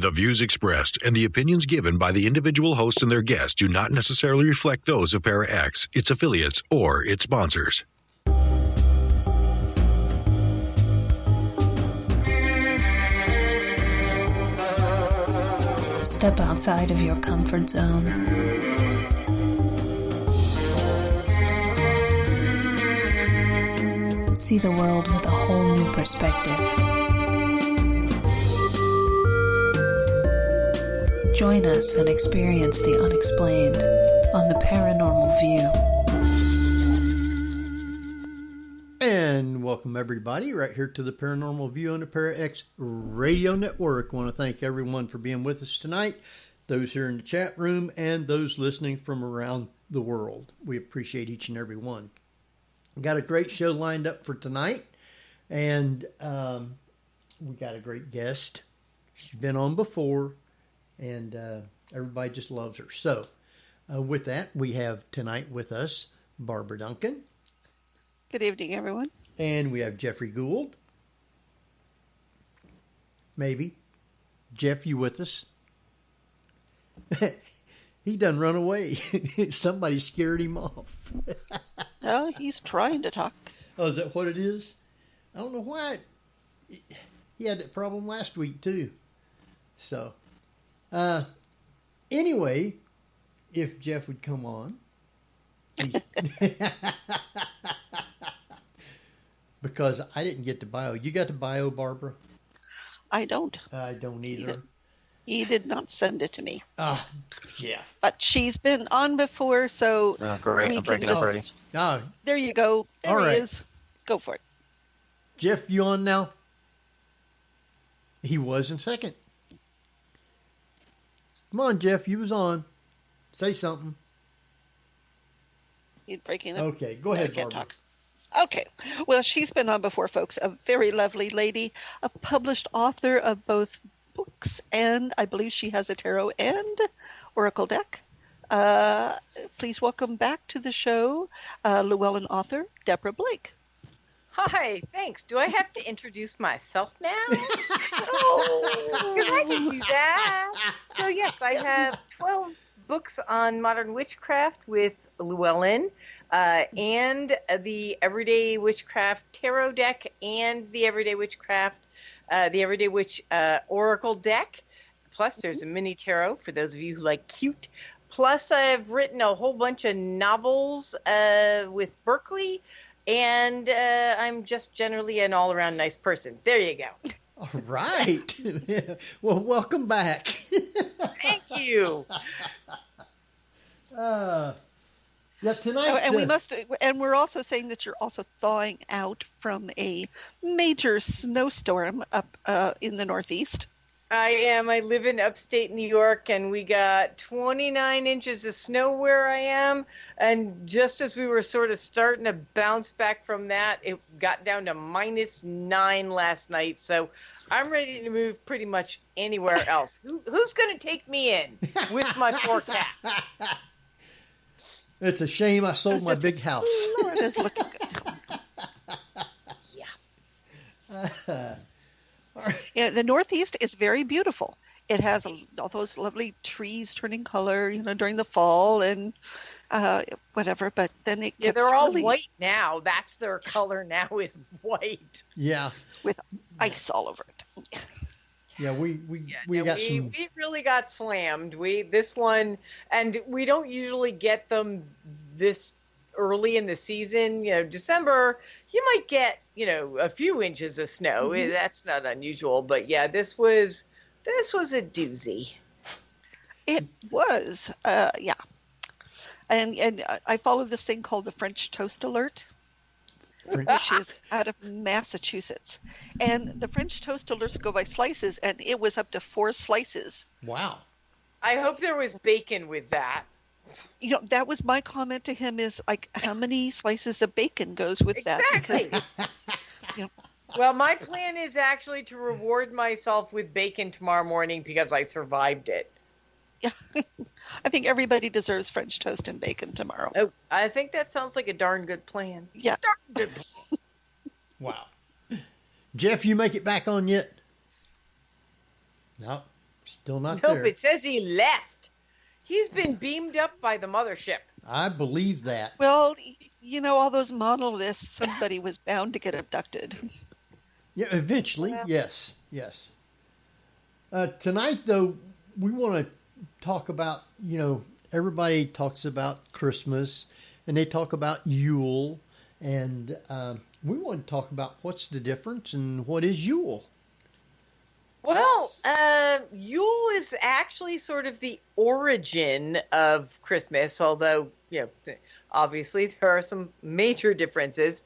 The views expressed and the opinions given by the individual host and their guests do not necessarily reflect those of ParaX, its affiliates, or its sponsors. Step outside of your comfort zone. See the world with a whole new perspective. Join us and experience the unexplained on the Paranormal View. And welcome everybody right here to the Paranormal View on the ParaX Radio Network. I want to thank everyone for being with us tonight, those here in the chat room and those listening from around the world. We appreciate each and every one. Got a great show lined up for tonight, and we got a great guest. She's been on before, and everybody just loves her. So with that, we have tonight with us Barbara Duncan. Good evening, everyone. And we have Jeffrey Gould. Maybe. Jeff, you with us? He done run away. Somebody scared him off. Oh, he's trying to talk. Oh, is that what it is? I don't know why. He had that problem last week, too. So, anyway, if Jeff would come on. Because I didn't get the bio. You got the bio, Barbara? I don't. I don't either. He did not send it to me. Ah, Jeff. But she's been on before, so... Oh, great. I'm breaking up already. Oh, there you go. There all he right. is. Go for it. Jeff, you on now? He was in second. Come on, Jeff. You was on. Say something. He's breaking up. Okay, go ahead, I can't Barbara. talk. Okay. Well, she's been on before, folks. A very lovely lady, a published author of both books, and I believe she has a tarot and oracle deck. Please welcome back to the show, Llewellyn author Deborah Blake. Hi, thanks. Do I have to introduce myself now? Oh, because I can do that. So yes, I have 12 books on modern witchcraft with Llewellyn, and the Everyday Witchcraft Tarot deck, and the Everyday Witchcraft, the Everyday Witch Oracle deck. Plus, there's a mini tarot for those of you who like cute. Plus, I've written a whole bunch of novels with Berkeley, and I'm just generally an all-around nice person. There you go. All right. Well, welcome back. Thank you. Yeah, tonight. And we're also saying that you're also thawing out from a major snowstorm up in the Northeast. I am. I live in upstate New York, and we got 29 inches of snow where I am. And just as we were sort of starting to bounce back from that, it got down to -9 last night. So I'm ready to move pretty much anywhere else. Who's going to take me in with my four cats? It's a shame I sold my big house. Florida's looking good. Yeah. Yeah, the Northeast is very beautiful. It has all those lovely trees turning color, during the fall and whatever. But then it gets they're all really white now. That's their color now, is white. Yeah. with ice all over it. Yeah, we got some. We really got slammed. This one, and we don't usually get them this early in the season. December, you might get a few inches of snow. Mm-hmm. That's not unusual, but yeah, this was a doozy. It was, yeah. And I follow this thing called the French Toast Alert, which is out of Massachusetts. And the French Toast Alerts go by slices, and it was up to 4 slices. Wow. I hope there was bacon with that. That was my comment to him, is like, how many slices of bacon goes with Exactly. that? Because, Well, my plan is actually to reward myself with bacon tomorrow morning because I survived it. yeah. I think everybody deserves French toast and bacon tomorrow. Oh, I think that sounds like a darn good plan. Yeah. Darn good plan. Wow. Jeff, you make it back on yet? No. Still not Nope, there. it says he left. He's been beamed up by the mothership. I believe that. Well, all those monoliths, somebody was bound to get abducted. Yeah, eventually, yes. Tonight, though, we want to talk about, everybody talks about Christmas, and they talk about Yule, and we want to talk about what's the difference and what is Yule. Well, Yule is actually sort of the origin of Christmas, although, obviously there are some major differences.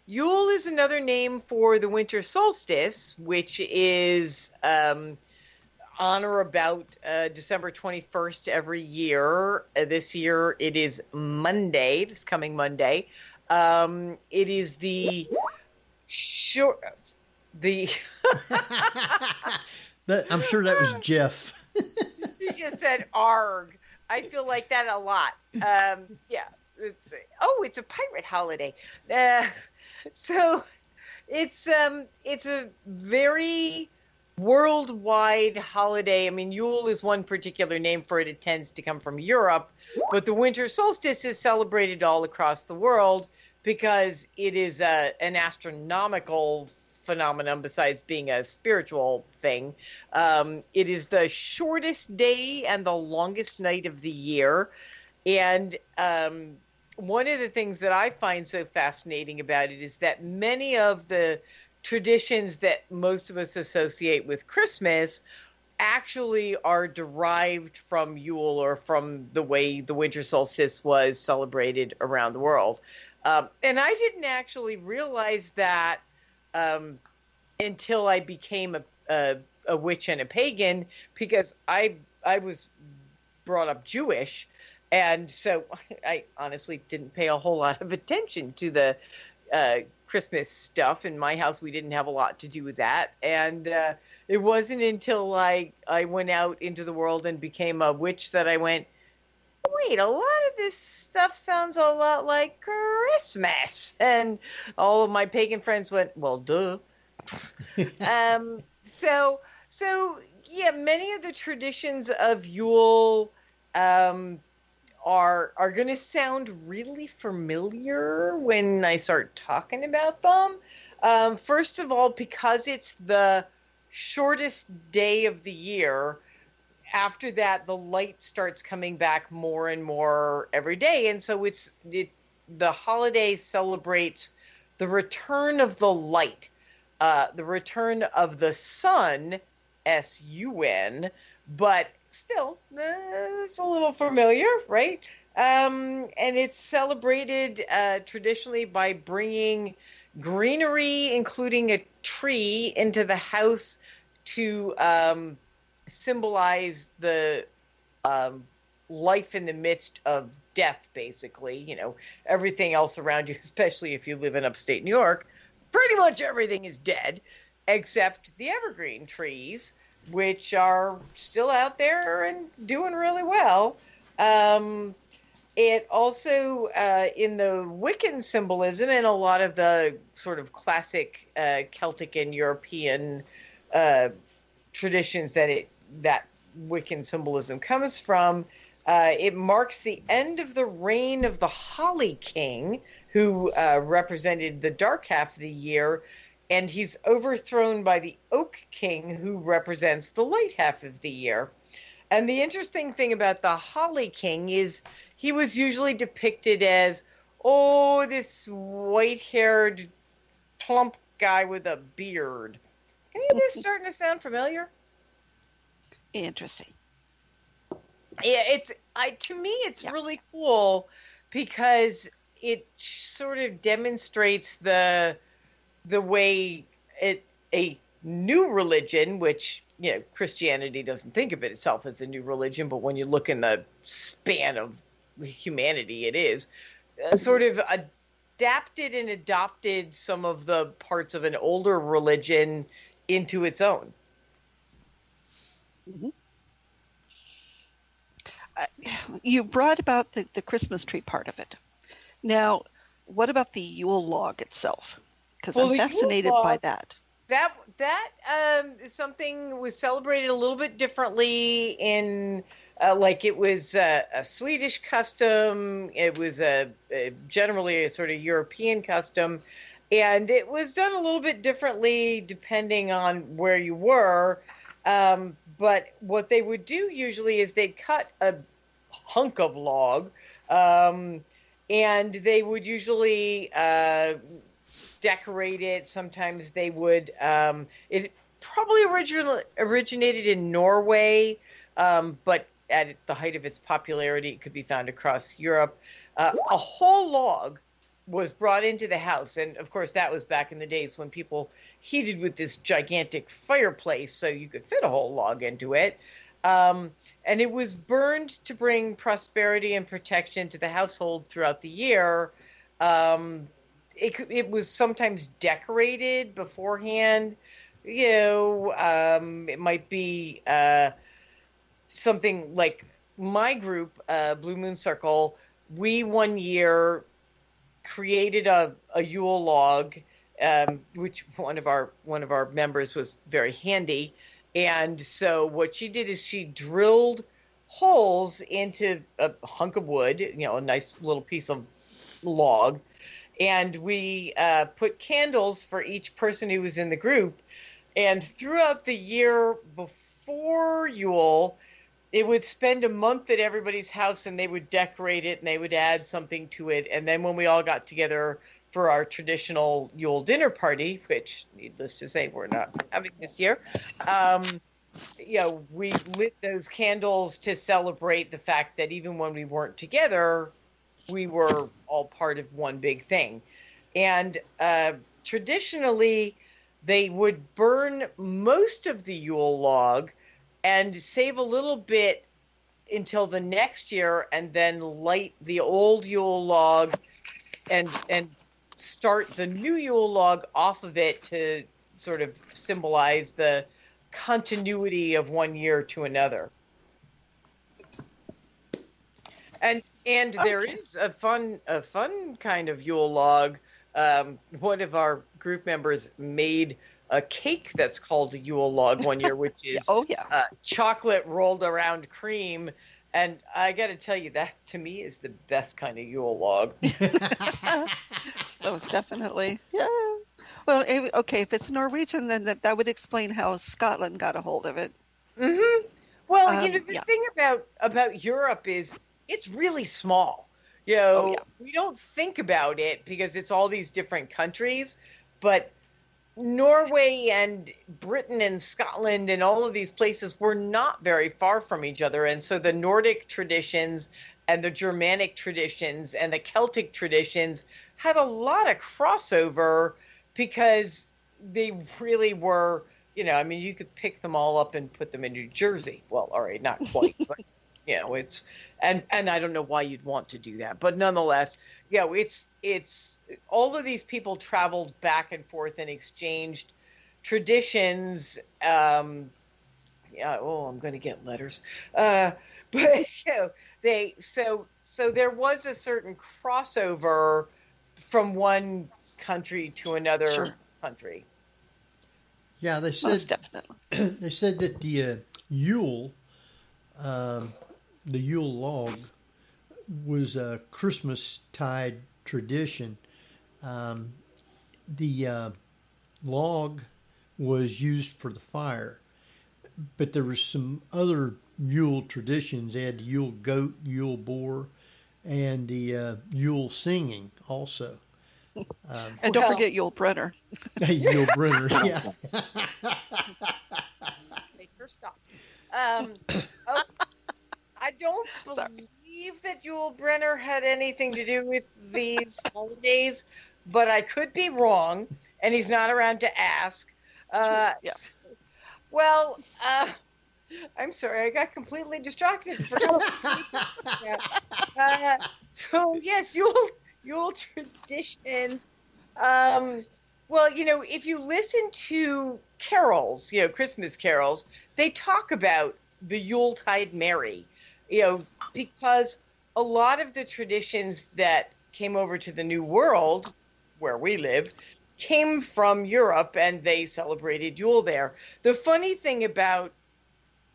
Yule is another name for the winter solstice, which is on or about December 21st every year. This year it is Monday, this coming Monday. It is the I'm sure that was Jeff. You just said "arg." I feel like that a lot. It's a pirate holiday. So it's a very worldwide holiday. I mean, Yule is one particular name for it. It tends to come from Europe, but the winter solstice is celebrated all across the world because it is an astronomical phenomenon besides being a spiritual thing. It is the shortest day and the longest night of the year. And one of the things that I find so fascinating about it is that many of the traditions that most of us associate with Christmas actually are derived from Yule or from the way the winter solstice was celebrated around the world. And I didn't actually realize that until I became a witch and a pagan, because I was brought up Jewish, and so I honestly didn't pay a whole lot of attention to the Christmas stuff. In my house, we didn't have a lot to do with that, and it wasn't until I went out into the world and became a witch that I went, wait, a lot of this stuff sounds a lot like Christmas. And all of my pagan friends went, well, duh. So yeah, many of the traditions of Yule are going to sound really familiar when I start talking about them. First of all, because it's the shortest day of the year. After that, the light starts coming back more and more every day. And so the holiday celebrates the return of the light, the return of the sun, S-U-N, but still, it's a little familiar, right? And it's celebrated traditionally by bringing greenery, including a tree, into the house to symbolize the life in the midst of death, basically. Everything else around you, especially if you live in upstate New York, pretty much everything is dead except the evergreen trees, which are still out there and doing really well. It also, in the Wiccan symbolism and a lot of the sort of classic Celtic and European traditions that Wiccan symbolism comes from, it marks the end of the reign of the Holly King, who represented the dark half of the year, and he's overthrown by the Oak King, who represents the light half of the year. And the interesting thing about the Holly King is he was usually depicted as, this white-haired, plump guy with a beard. Any of this starting to sound familiar? Interesting. Yeah, to me, it's really cool because it sort of demonstrates the way a new religion, which, Christianity doesn't think of itself as a new religion, but when you look in the span of humanity, it is sort of adapted and adopted some of the parts of an older religion into its own. Mm-hmm. You brought about the Christmas tree part of it. Now, what about the Yule log itself? Because I'm fascinated by that. That is something was celebrated a little bit differently in like it was a Swedish custom. It was generally a sort of European custom, and it was done a little bit differently depending on where you were. But what they would do usually is they'd cut a hunk of log, and they would usually decorate it. Sometimes they would. It probably originated in Norway, but at the height of its popularity, it could be found across Europe. A whole log was brought into the house, and of course, that was back in the days when people heated with this gigantic fireplace, so you could fit a whole log into it. And it was burned to bring prosperity and protection to the household throughout the year. It was sometimes decorated beforehand. It might be something like my group, Blue Moon Circle. We one year created a Yule log, which one of our members was very handy. And so what she did is she drilled holes into a hunk of wood, a nice little piece of log. And we put candles for each person who was in the group. And throughout the year before Yule, it would spend a month at everybody's house, and they would decorate it and they would add something to it. And then when we all got together for our traditional Yule dinner party, which, needless to say, we're not having this year, we lit those candles to celebrate the fact that even when we weren't together, we were all part of one big thing. And traditionally, they would burn most of the Yule log and save a little bit until the next year, and then light the old Yule log and start the new Yule log off of it to sort of symbolize the continuity of one year to another. And there is a fun kind of Yule log. One of our group members made a cake that's called a Yule log one year, which is chocolate rolled around cream. And I got to tell you, that to me is the best kind of Yule log. That was definitely, yeah. Well, okay, if it's Norwegian, then that would explain how Scotland got a hold of it. Mm-hmm. Well, the thing about Europe is it's really small. We don't think about it because it's all these different countries, but Norway and Britain and Scotland and all of these places were not very far from each other. And so the Nordic traditions and the Germanic traditions and the Celtic traditions had a lot of crossover because they really were, you could pick them all up and put them in New Jersey. Well, all right, not quite, but it's, and I don't know why you'd want to do that, but nonetheless, it's all of these people traveled back and forth and exchanged traditions. I'm going to get letters. But so there was a certain crossover from one country to another country. Yeah, they said definitely. They said that the Yule log was a Christmas-tide tradition. The log was used for the fire, but there was some other Yule traditions. They had the Yule goat, Yule boar, and the Yule singing also. And don't forget Yule Brenner. Yule Brenner, yeah. Make her stop. I don't believe that Yule Brenner had anything to do with these holidays, but I could be wrong, and he's not around to ask. Well, I'm sorry, I got completely distracted. So yes, Yule traditions. Well, if you listen to carols, Christmas carols, they talk about the Yuletide Mary, because a lot of the traditions that came over to the New World, where we live, came from Europe, and they celebrated Yule there. The funny thing about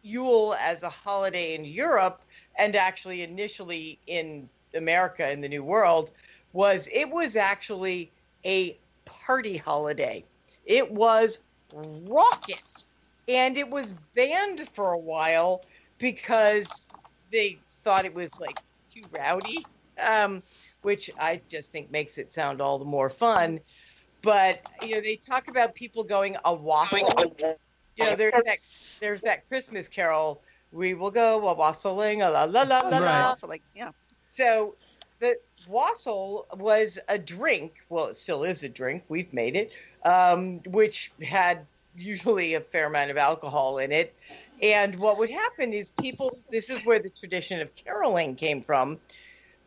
Yule as a holiday in Europe, and actually initially in America in the New World, was it was actually a party holiday. It was raucous, and it was banned for a while because they thought it was like too rowdy, which I just think makes it sound all the more fun. But they talk about people going a wassail. There's that Christmas carol. We will go a wassailing, a la la la la la. Yeah. So the wassail was a drink. Well, it still is a drink. We've made it, which had usually a fair amount of alcohol in it. And what would happen is this is where the tradition of caroling came from.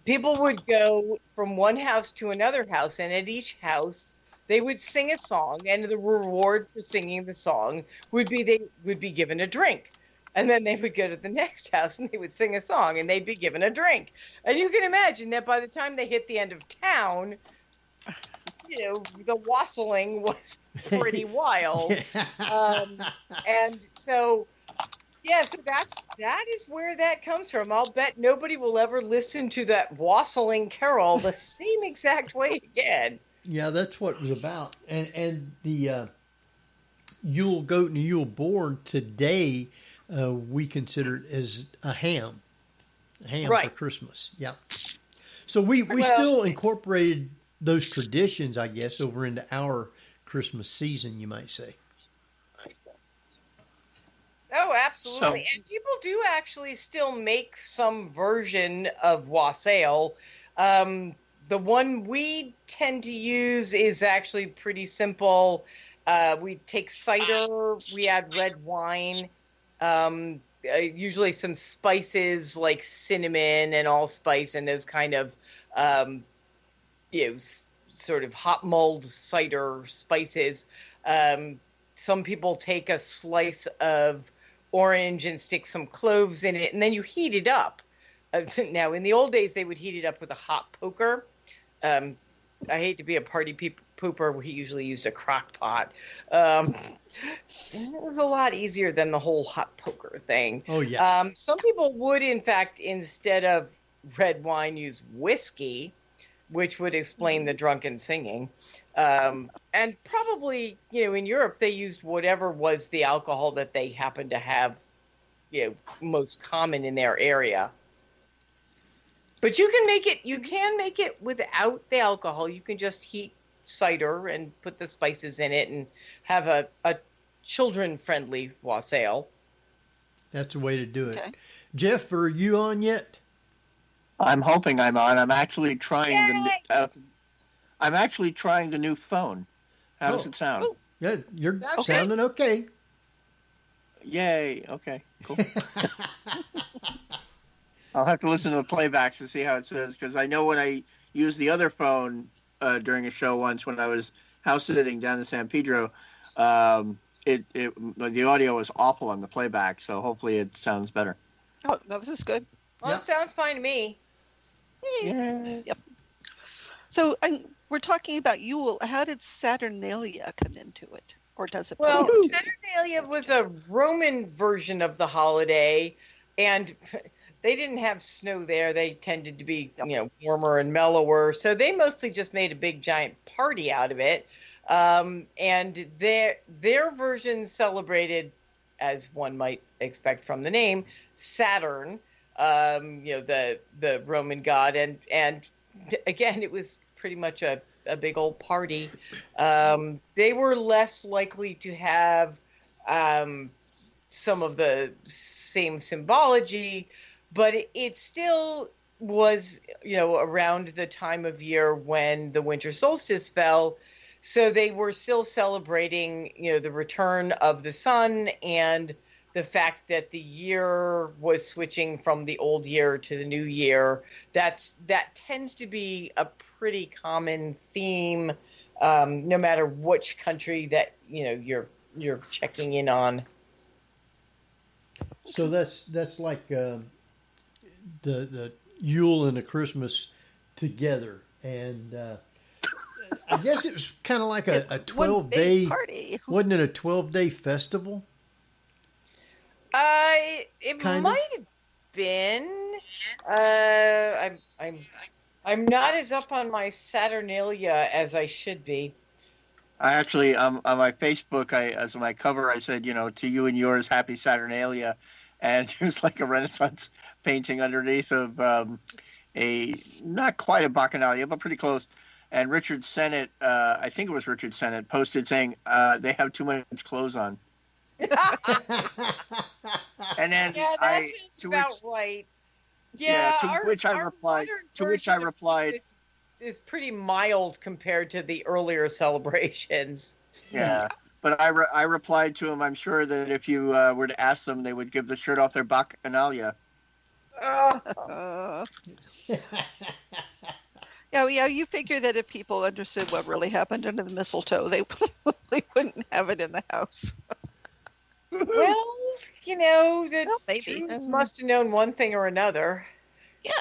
People would go from one house to another house, and at each house they would sing a song, and the reward for singing the song would be they would be given a drink. And then they would go to the next house and they would sing a song and they'd be given a drink. And you can imagine that by the time they hit the end of town, the wassailing was pretty wild. And so, so that is where that comes from. I'll bet nobody will ever listen to that wassailing carol the same exact way again. Yeah, that's what it was about. And the Yule goat and the Yule boar today, we consider it as a ham right. for Christmas. Yeah. So we still incorporated those traditions, I guess, over into our Christmas season, you might say. Oh, absolutely. And people do actually still make some version of wassail. The one we tend to use is actually pretty simple. We take cider, we add red wine, usually some spices like cinnamon and allspice and those kind of, sort of hot mulled cider spices. Some people take a slice of orange and stick some cloves in it, and then you heat it up. Now, in the old days, they would heat it up with a hot poker. I hate to be a party pooper. We usually used a crock pot. And it was a lot easier than the whole hot poker thing. Oh, yeah. Some people would, in fact, instead of red wine, use whiskey, which would explain the drunken singing. And probably, in Europe, they used whatever was the alcohol that they happened to have, most common in their area. But you can make it without the alcohol. You can just heat cider and put the spices in it and have a children-friendly wassail. That's the way to do it. Okay. Jeff, are you on yet? I'm hoping I'm on. I'm actually trying the new phone. How does it sound? Oh. Yeah, you're Okay. sounding okay. Yay. Okay, cool. I'll have to listen to the playbacks to see how it says, because I know when I used the other phone during a show once when I was house sitting down in San Pedro, the audio was awful on the playback, so hopefully it sounds better. Oh, no, this is good. Well, Yep. It sounds fine to me. Yeah. Yep. So we're talking about Yule. How did Saturnalia come into it? Or does it? Well, play into it? Saturnalia was a Roman version of the holiday, and they didn't have snow there. They tended to be, warmer and mellower. So they mostly just made a big giant party out of it. And their version celebrated, as one might expect from the name, Saturn, the Roman god. And again, it was pretty much a big old party. They were less likely to have some of the same symbology, but it still was, around the time of year when the winter solstice fell. So they were still celebrating, the return of the sun and the fact that the year was switching from the old year to the new year. That tends to be a pretty common theme, no matter which country that, you're checking in on. So that's like the Yule and the Christmas together. And I guess it was kind of like a One 12-day big party. Wasn't it a 12-day festival? It Kind of. might have been. I'm not as up on my Saturnalia as I should be. I actually, on my Facebook, as my cover, I said, to you and yours, happy Saturnalia. And it was like a Renaissance painting underneath of not quite a Bacchanalia, but pretty close. And Richard Sennett, I think it was Richard Sennett, posted saying, they have too much clothes on. And then that sounds about right. Yeah, to which I replied, is pretty mild compared to the earlier celebrations. Yeah, but I replied to him, I'm sure that if you were to ask them, they would give the shirt off their Bacchanalia. Yeah, you figure that if people understood what really happened under the mistletoe, they wouldn't have it in the house. Well, the Jews must have known one thing or another. Yeah,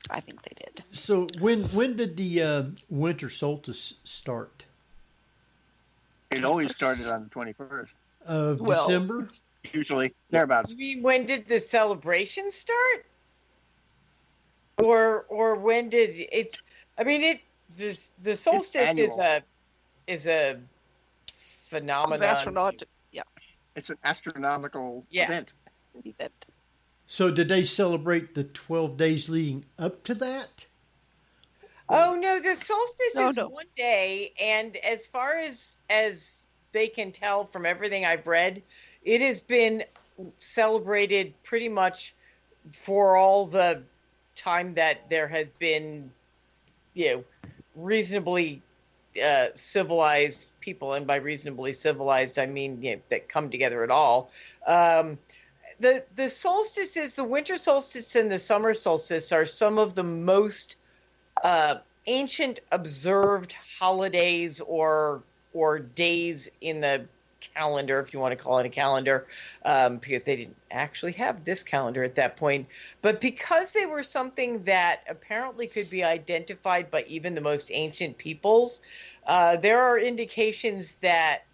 I think they did. So when did the winter solstice start? It always started on the 21st. Of December? Usually, thereabouts. You mean when did the celebration start? Or when did it? I mean, the solstice is a phenomenon. It's an astronomical event. So did they celebrate the 12 days leading up to that? Oh no, the solstice is 1 day, and as far as they can tell from everything I've read, it has been celebrated pretty much for all the time that there has been, reasonably civilized people, and by reasonably civilized I mean that come together at all. The solstices, the winter solstice and the summer solstice, are some of the most ancient observed holidays or days in the calendar, if you want to call it a calendar, because they didn't actually have this calendar at that point. But because they were something that apparently could be identified by even the most ancient peoples, there are indications that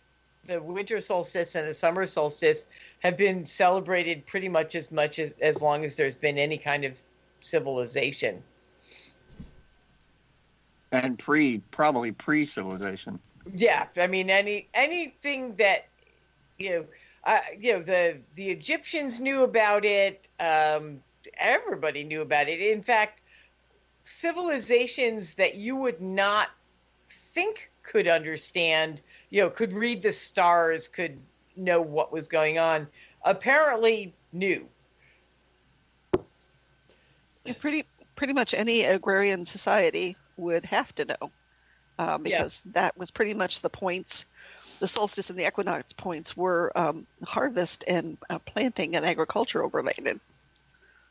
the winter solstice and the summer solstice have been celebrated pretty much as long as there's been any kind of civilization. And probably pre-civilization. Yeah, I mean anything that the Egyptians knew about it. Everybody knew about it. In fact, civilizations that you would not think could understand, could read the stars, could know what was going on, apparently knew. Pretty much any agrarian society would have to know, because that was pretty much the points. The solstice and the equinox points were harvest and planting and agriculture related.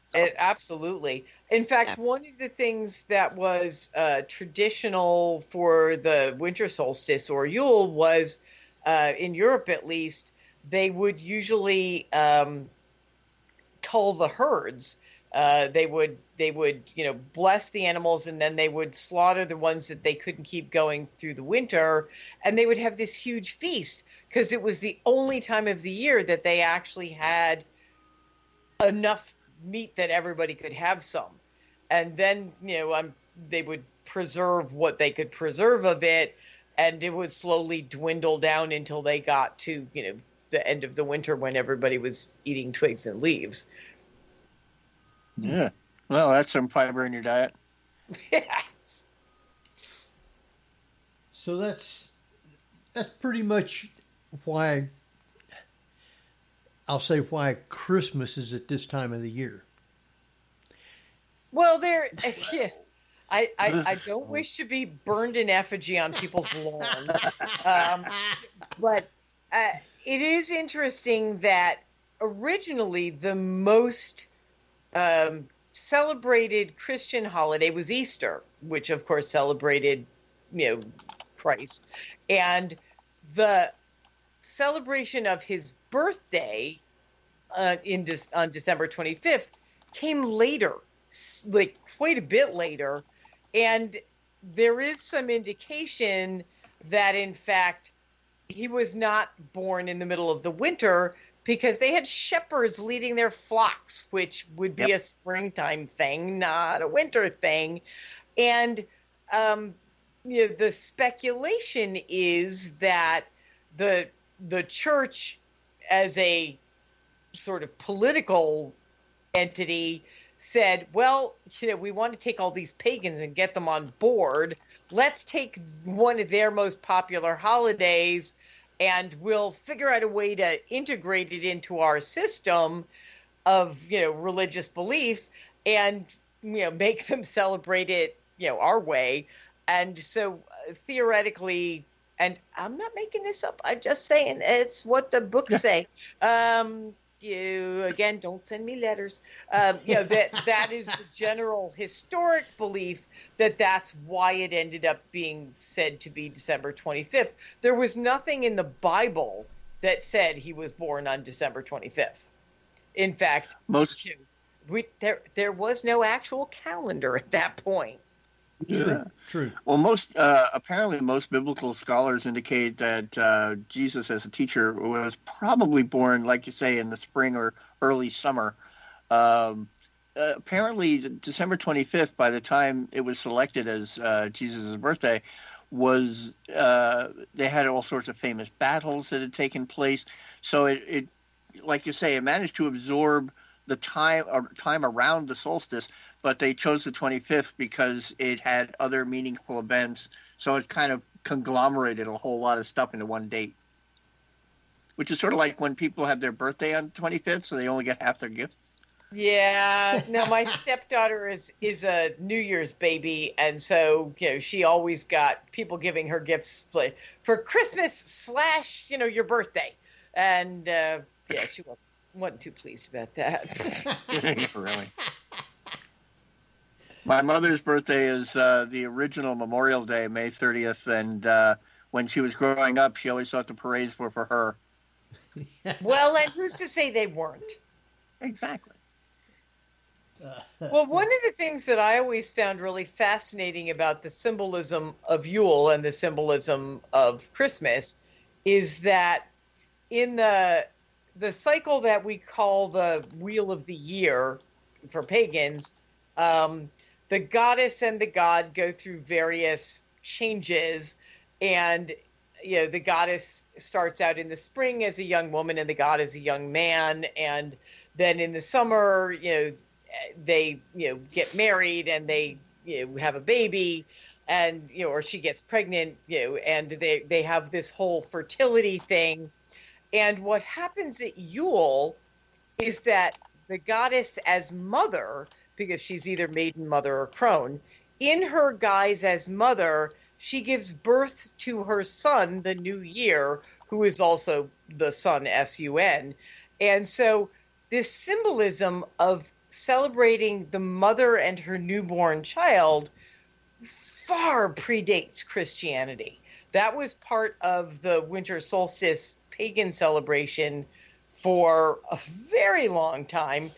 So. Absolutely. In fact, one of the things that was traditional for the winter solstice or Yule was, in Europe at least, they would usually cull the herds. They would bless the animals, and then they would slaughter the ones that they couldn't keep going through the winter, and they would have this huge feast because it was the only time of the year that they actually had enough meat that everybody could have some. And then they would preserve what they could preserve of it, and it would slowly dwindle down until they got to the end of the winter when everybody was eating twigs and leaves. Yeah. Well, that's some fiber in your diet. Yes. So that's pretty much why Christmas is at this time of the year. Well, I don't wish to be burned in effigy on people's lawns, but it is interesting that originally the most celebrated Christian holiday was Easter, which of course celebrated, Christ, and the celebration of his birthday on December 25th came later, like quite a bit later, and there is some indication that, in fact, he was not born in the middle of the winter because they had shepherds leading their flocks, which would be a springtime thing, not a winter thing. And the speculation is that the church, as a sort of political entity, said, well, we want to take all these pagans and get them on board. Let's take one of their most popular holidays and we'll figure out a way to integrate it into our system of, religious belief and, make them celebrate it, our way. And so theoretically, and I'm not making this up, I'm just saying it's what the books say. Again, don't send me letters. That is the general historic belief that's why it ended up being said to be December 25th. There was nothing in the Bible that said he was born on December 25th. In fact, there was no actual calendar at that point. True. Well, apparently most biblical scholars indicate that Jesus as a teacher was probably born, like you say, in the spring or early summer. Apparently, December 25th, by the time it was selected as Jesus' birthday, they had all sorts of famous battles that had taken place. So it like you say, it managed to absorb the time around the solstice. But they chose the 25th because it had other meaningful events. So it kind of conglomerated a whole lot of stuff into one date, which is sort of like when people have their birthday on the 25th, so they only get half their gifts. Yeah. No, my stepdaughter is a New Year's baby. And so, she always got people giving her gifts for Christmas / your birthday. And she wasn't too pleased about that. Really? My mother's birthday is the original Memorial Day, May 30th, and when she was growing up, she always thought the parades were for her. Well, and who's to say they weren't? Exactly. Well, one of the things that I always found really fascinating about the symbolism of Yule and the symbolism of Christmas is that in the cycle that we call the Wheel of the Year for pagans, the goddess and the god go through various changes, and the goddess starts out in the spring as a young woman and the god as a young man, and then in the summer they get married and they have a baby, and or she gets pregnant, and they have this whole fertility thing. And what happens at Yule is that the goddess as mother, because she's either maiden, mother, or crone, in her guise as mother, she gives birth to her son, the new year, who is also the sun, S-U-N. And so this symbolism of celebrating the mother and her newborn child far predates Christianity. That was part of the winter solstice pagan celebration for a very long time.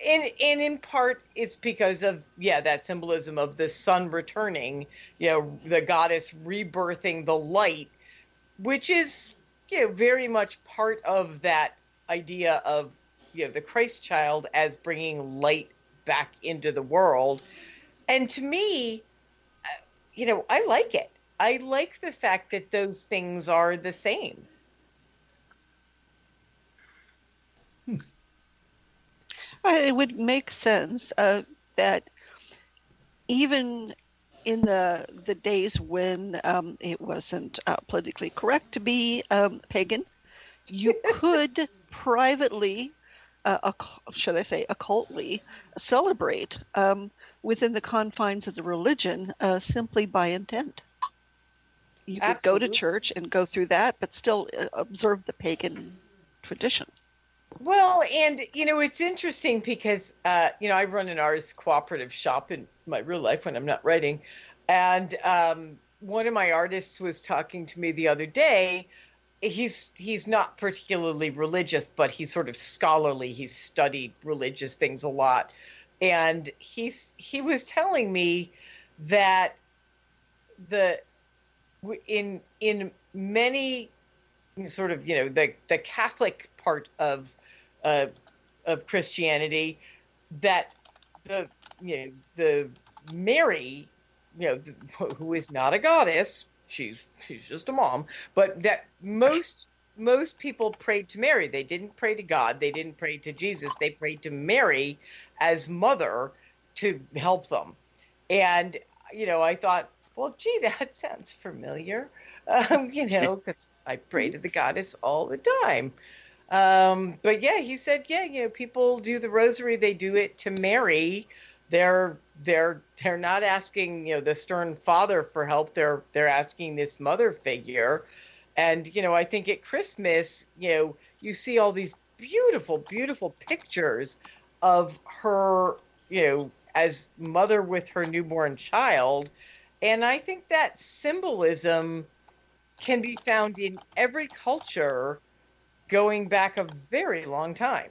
And in part, it's because of, that symbolism of the sun returning, the goddess rebirthing the light, which is, very much part of that idea of, the Christ child as bringing light back into the world. And to me, I like it. I like the fact that those things are the same. It would make sense that even in the days when it wasn't politically correct to be pagan, you could privately, should I say occultly, celebrate within the confines of the religion simply by intent. You could go to church and go through that, but still observe the pagan tradition. Well, and, it's interesting because, I run an artist cooperative shop in my real life when I'm not writing. And one of my artists was talking to me the other day. He's not particularly religious, but he's sort of scholarly. He's studied religious things a lot. And he was telling me that in many sort of, the Catholic part of Christianity, that the Mary, who is not a goddess, she's just a mom, but that most people prayed to Mary. They didn't pray to God. They didn't pray to Jesus. They prayed to Mary as mother to help them. And, I thought, well, gee, that sounds familiar, because I pray to the goddess all the time. But yeah, he said, people do the rosary. They do it to Mary. They're not asking, the stern father for help. They're asking this mother figure. And, I think at Christmas, you see all these beautiful, beautiful pictures of her, as mother with her newborn child. And I think that symbolism can be found in every culture going back a very long time.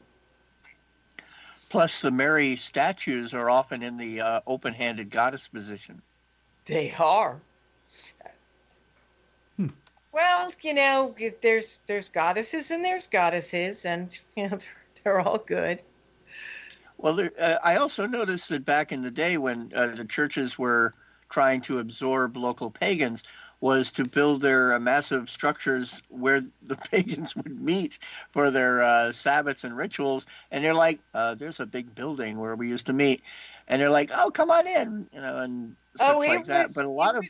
Plus, the Mary statues are often in the open-handed goddess position. They are. Well, there's goddesses and there's goddesses, and they're all good. Well, I also noticed that back in the day when the churches were trying to absorb local pagans, was to build their massive structures where the pagans would meet for their Sabbaths and rituals. And they're like, there's a big building where we used to meet. And they're like, oh, come on in, and such like that. But a lot of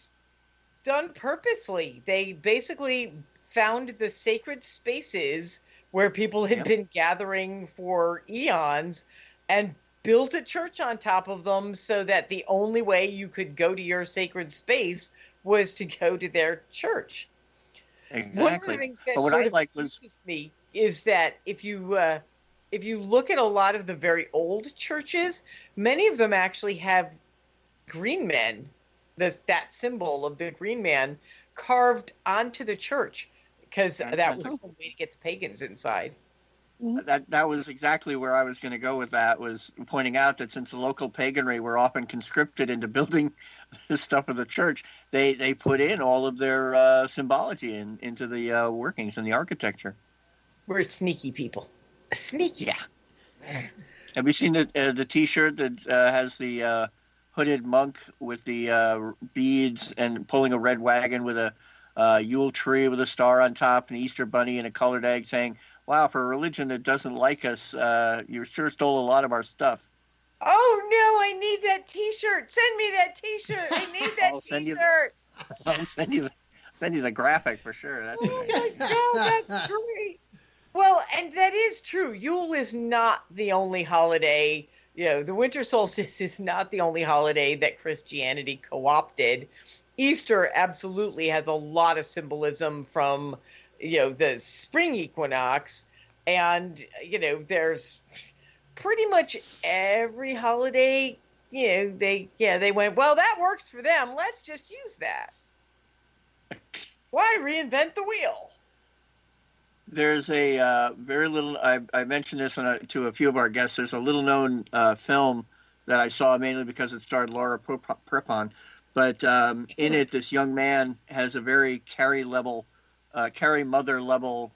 done purposely. They basically found the sacred spaces where people had been gathering for eons and built a church on top of them, so that the only way you could go to your sacred space was to go to their church. Exactly. One of the things that what sort I of like interests me is that if you look at a lot of the very old churches, many of them actually have green men, that symbol of the green man, carved onto the church, because that was the way to get the pagans inside. That was exactly where I was going to go with that, was pointing out that since the local paganry were often conscripted into building the stuff of the church, they put in all of their symbology into the workings and the architecture. We're sneaky people. Sneaky. Yeah. Have you seen the T-shirt that has the hooded monk with the beads and pulling a red wagon with a Yule tree with a star on top, and an Easter bunny and a colored egg, saying, "Wow, for a religion that doesn't like us, you sure stole a lot of our stuff." Oh no, I need that T-shirt. Send me that T-shirt. I need that T-shirt. I'll send you the graphic for sure. That's my God, that's great. Well, and that is true. Yule is not the only holiday. The winter solstice is not the only holiday that Christianity co-opted. Easter absolutely has a lot of symbolism from, the spring equinox, and, there's pretty much every holiday, they went, well, that works for them. Let's just use that. Why reinvent the wheel? There's a very little, I mentioned this to a few of our guests, there's a little known film that I saw mainly because it starred Laura Prepon. But in it, this young man has a very Carrie mother level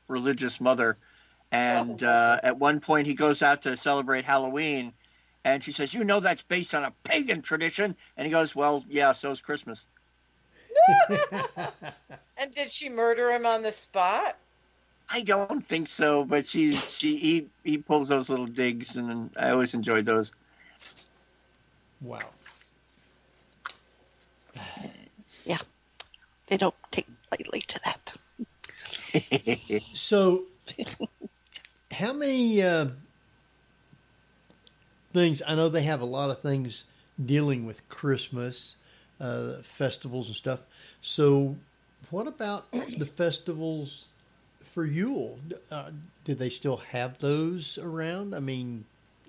religious mother. And at one point he goes out to celebrate Halloween, and she says, that's based on a pagan tradition. And he goes, well, yeah, so's Christmas. And did she murder him on the spot? I don't think so, but he pulls those little digs, and I always enjoyed those. Wow. Yeah, they don't take lightly to that. So, how many things? I know they have a lot of things dealing with Christmas, festivals and stuff. So, what about the festivals for Yule? Do they still have those around? I mean,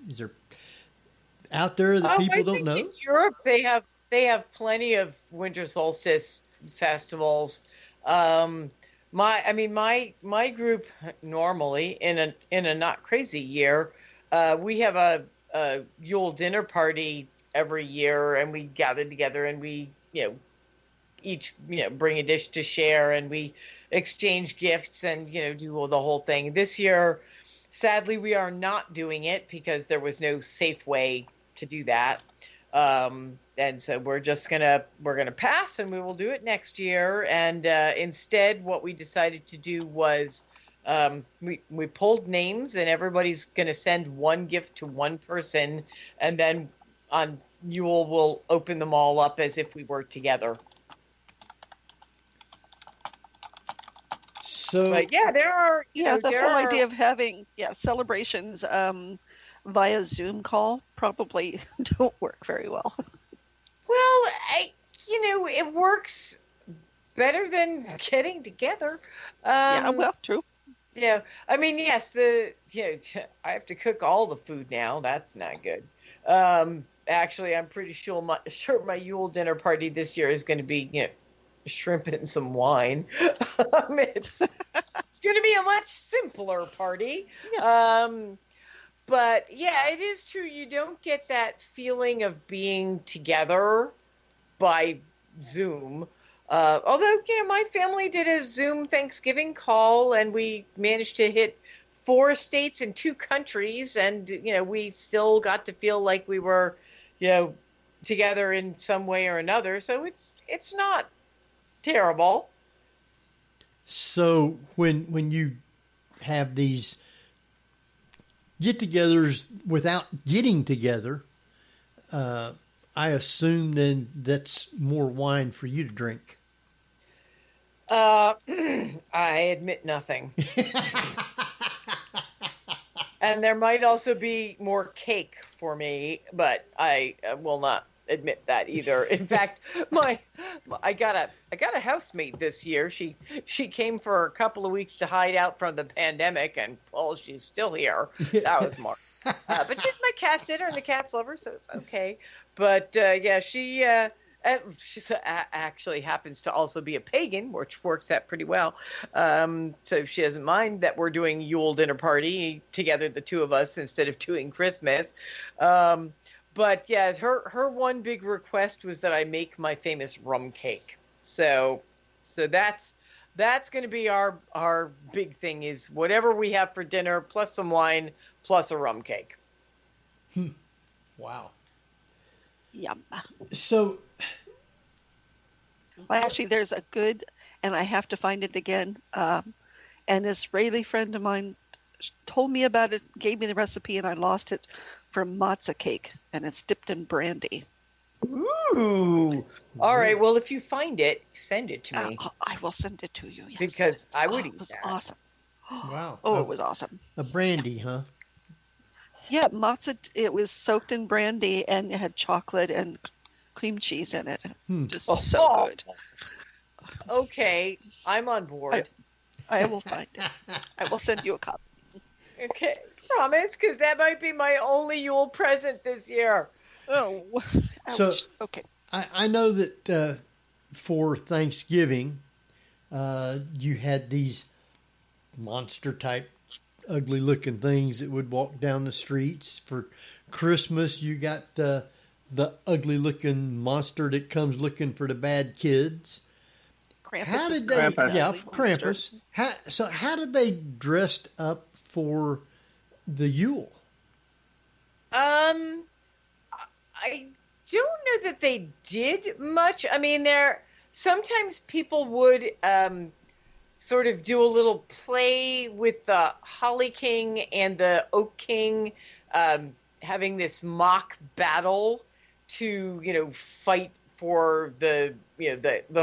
is there out there that people don't know? In Europe, they have plenty of winter solstice festivals. My group normally in a not crazy year, we have a Yule dinner party every year, and we gather together and we each, bring a dish to share, and we exchange gifts and, do the whole thing. This year, sadly, we are not doing it because there was no safe way to do that. And so we're gonna pass, and we will do it next year. And instead, what we decided to do was we pulled names, and everybody's gonna send one gift to one person, and then on Yule we'll open them all up as if we were together. So, but yeah, there are the whole idea of having celebrations via Zoom call probably don't work very well. Well, it works better than getting together. True. Yeah, I mean, yes, I have to cook all the food now. That's not good. Actually, I'm pretty sure my Yule dinner party this year is going to be, shrimp and some wine. It's going to be a much simpler party. Yeah. But yeah, it is true. You don't get that feeling of being together by Zoom. Although, my family did a Zoom Thanksgiving call, and we managed to hit 4 states and 2 countries. And, we still got to feel like we were, together in some way or another. So it's not terrible. So when you have these get-togethers without getting together, I assume then that's more wine for you to drink. I admit nothing. And there might also be more cake for me, but I will not admit that either. In fact, I got a housemate this year. She came for a couple of weeks to hide out from the pandemic, and she's still here. That was Mark. But she's my cat sitter and the cat's lover, so it's okay. But she actually happens to also be a pagan, which works out pretty well. So she doesn't mind that we're doing Yule dinner party together, the 2 of us, instead of doing Christmas. But yeah, her one big request was that I make my famous rum cake. So that's going to be our big thing, is whatever we have for dinner, plus some wine, plus a rum cake. Wow. Yum. So, well, actually, there's a good, and I have to find it again. An Israeli friend of mine told me about it, gave me the recipe, and I lost it, for matzah cake, and it's dipped in brandy. Ooh. All right. Well, if you find it, send it to me. I will send it to you. Yes. Because I would eat that. It was awesome. Wow. Oh, it was awesome. A brandy, huh? Yeah, matzah. It was soaked in brandy, and it had chocolate and cream cheese in it. Just so good. Okay, I'm on board. I will find it. I will send you a copy. Okay, promise, because that might be my only Yule present this year. Oh, ouch. So okay. I know that for Thanksgiving, you had these monster-type, ugly-looking things that would walk down the streets. For Christmas, you got the ugly-looking monster that comes looking for the bad kids. Krampus. How did they? Krampus. Yeah, Krampus. How did they dressed up for the Yule? I don't know that they did much. I mean, sometimes people would sort of do a little play with the Holly King and the Oak King, having this mock battle to fight for the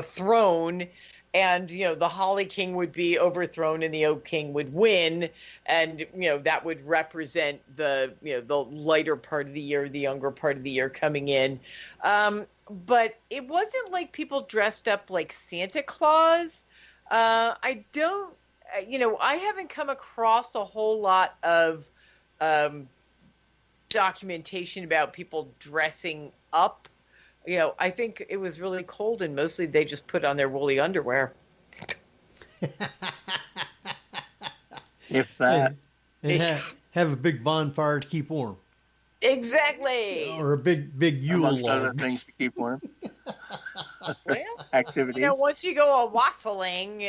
throne. And, the Holly King would be overthrown and the Oak King would win. And, that would represent the lighter part of the year, the younger part of the year coming in. But it wasn't like people dressed up like Santa Claus. I haven't come across a whole lot of documentation about people dressing up. I think it was really cold, and mostly they just put on their woolly underwear. If that. And have a big bonfire to keep warm. Exactly. Or a big Yule amongst other log. things to keep warm. Well, Activities. once you go a wassailing,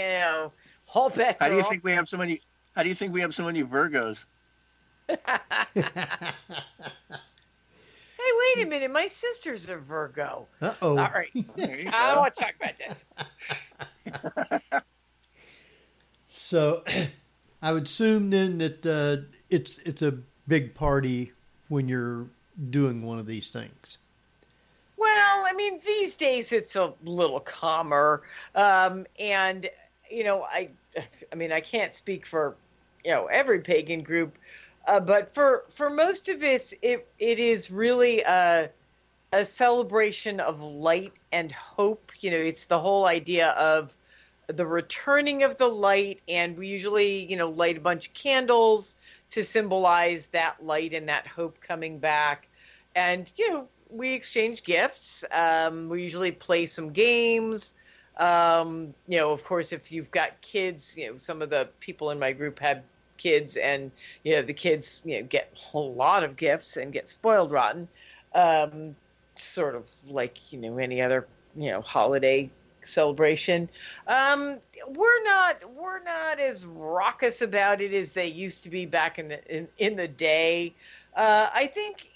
whole bets How do you are think we have so many? How do you think we have so many Virgos? Hey, wait a minute. My sister's a Virgo. Uh-oh. All right. There you I don't go. want to talk about this. So I would assume then that it's a big party when you're doing one of these things. Well, I mean, these days it's a little calmer. And, I mean, I can't speak for, every pagan group. But for most of it is really a celebration of light and hope. It's the whole idea of the returning of the light, and we usually, light a bunch of candles to symbolize that light and that hope coming back. And, we exchange gifts. We usually play some games. Of course, if you've got kids, some of the people in my group have kids, and the kids get a whole lot of gifts and get spoiled rotten, sort of like any other holiday celebration. We're not as raucous about it as they used to be back in the day. I think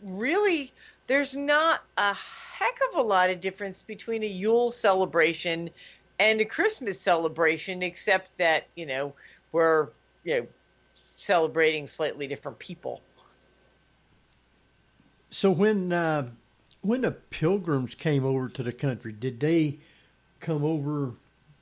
really there's not a heck of a lot of difference between a Yule celebration and a Christmas celebration, except that we're celebrating slightly different people. So when the Pilgrims came over to the country, did they come over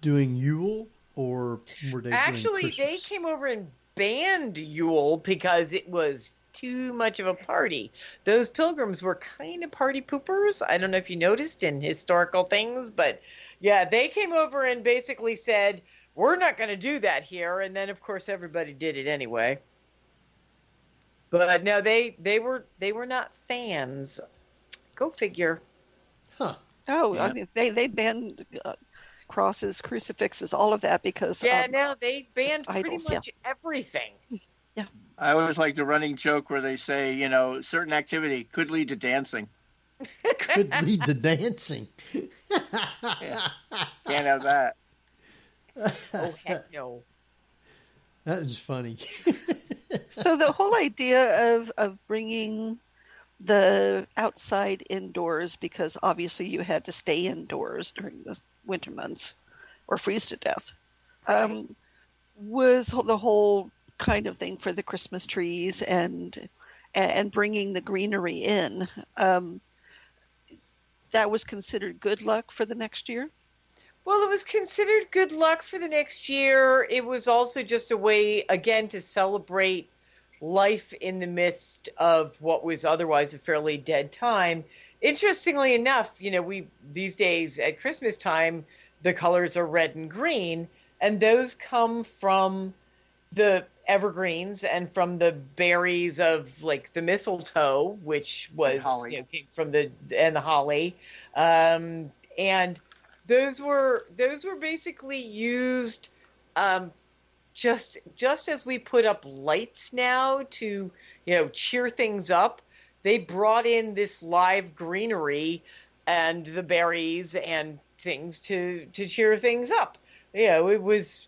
doing Yule, or were they Actually, doing they Christmas? came over and banned Yule because it was too much of a party. Those Pilgrims were kind of party poopers. I don't know if you noticed in historical things, but yeah, they came over and basically said, we're not going to do that here. And then, of course, everybody did it anyway. But no, they were not fans. Go figure. Huh. Oh, Yeah. I mean, they banned crosses, crucifixes, all of that because Yeah, no, they banned pretty idols, much everything. I always like the running joke where they say, certain activity could lead to dancing. Could lead to dancing. Yeah. Can't have that. Oh, heck no. That is funny. So the whole idea of bringing the outside indoors, because obviously you had to stay indoors during the winter months or freeze to death, was the whole kind of thing for the Christmas trees and bringing the greenery in. That was considered good luck for the next year? Well, it was considered good luck for the next year. It was also just a way, again, to celebrate life in the midst of what was otherwise a fairly dead time. Interestingly enough, we these days at Christmas time, the colors are red and green, and those come from the evergreens and from the berries of like the mistletoe, which was came from the holly, and those were basically used just as we put up lights now to cheer things up. They brought in this live greenery and the berries and things to cheer things up. It was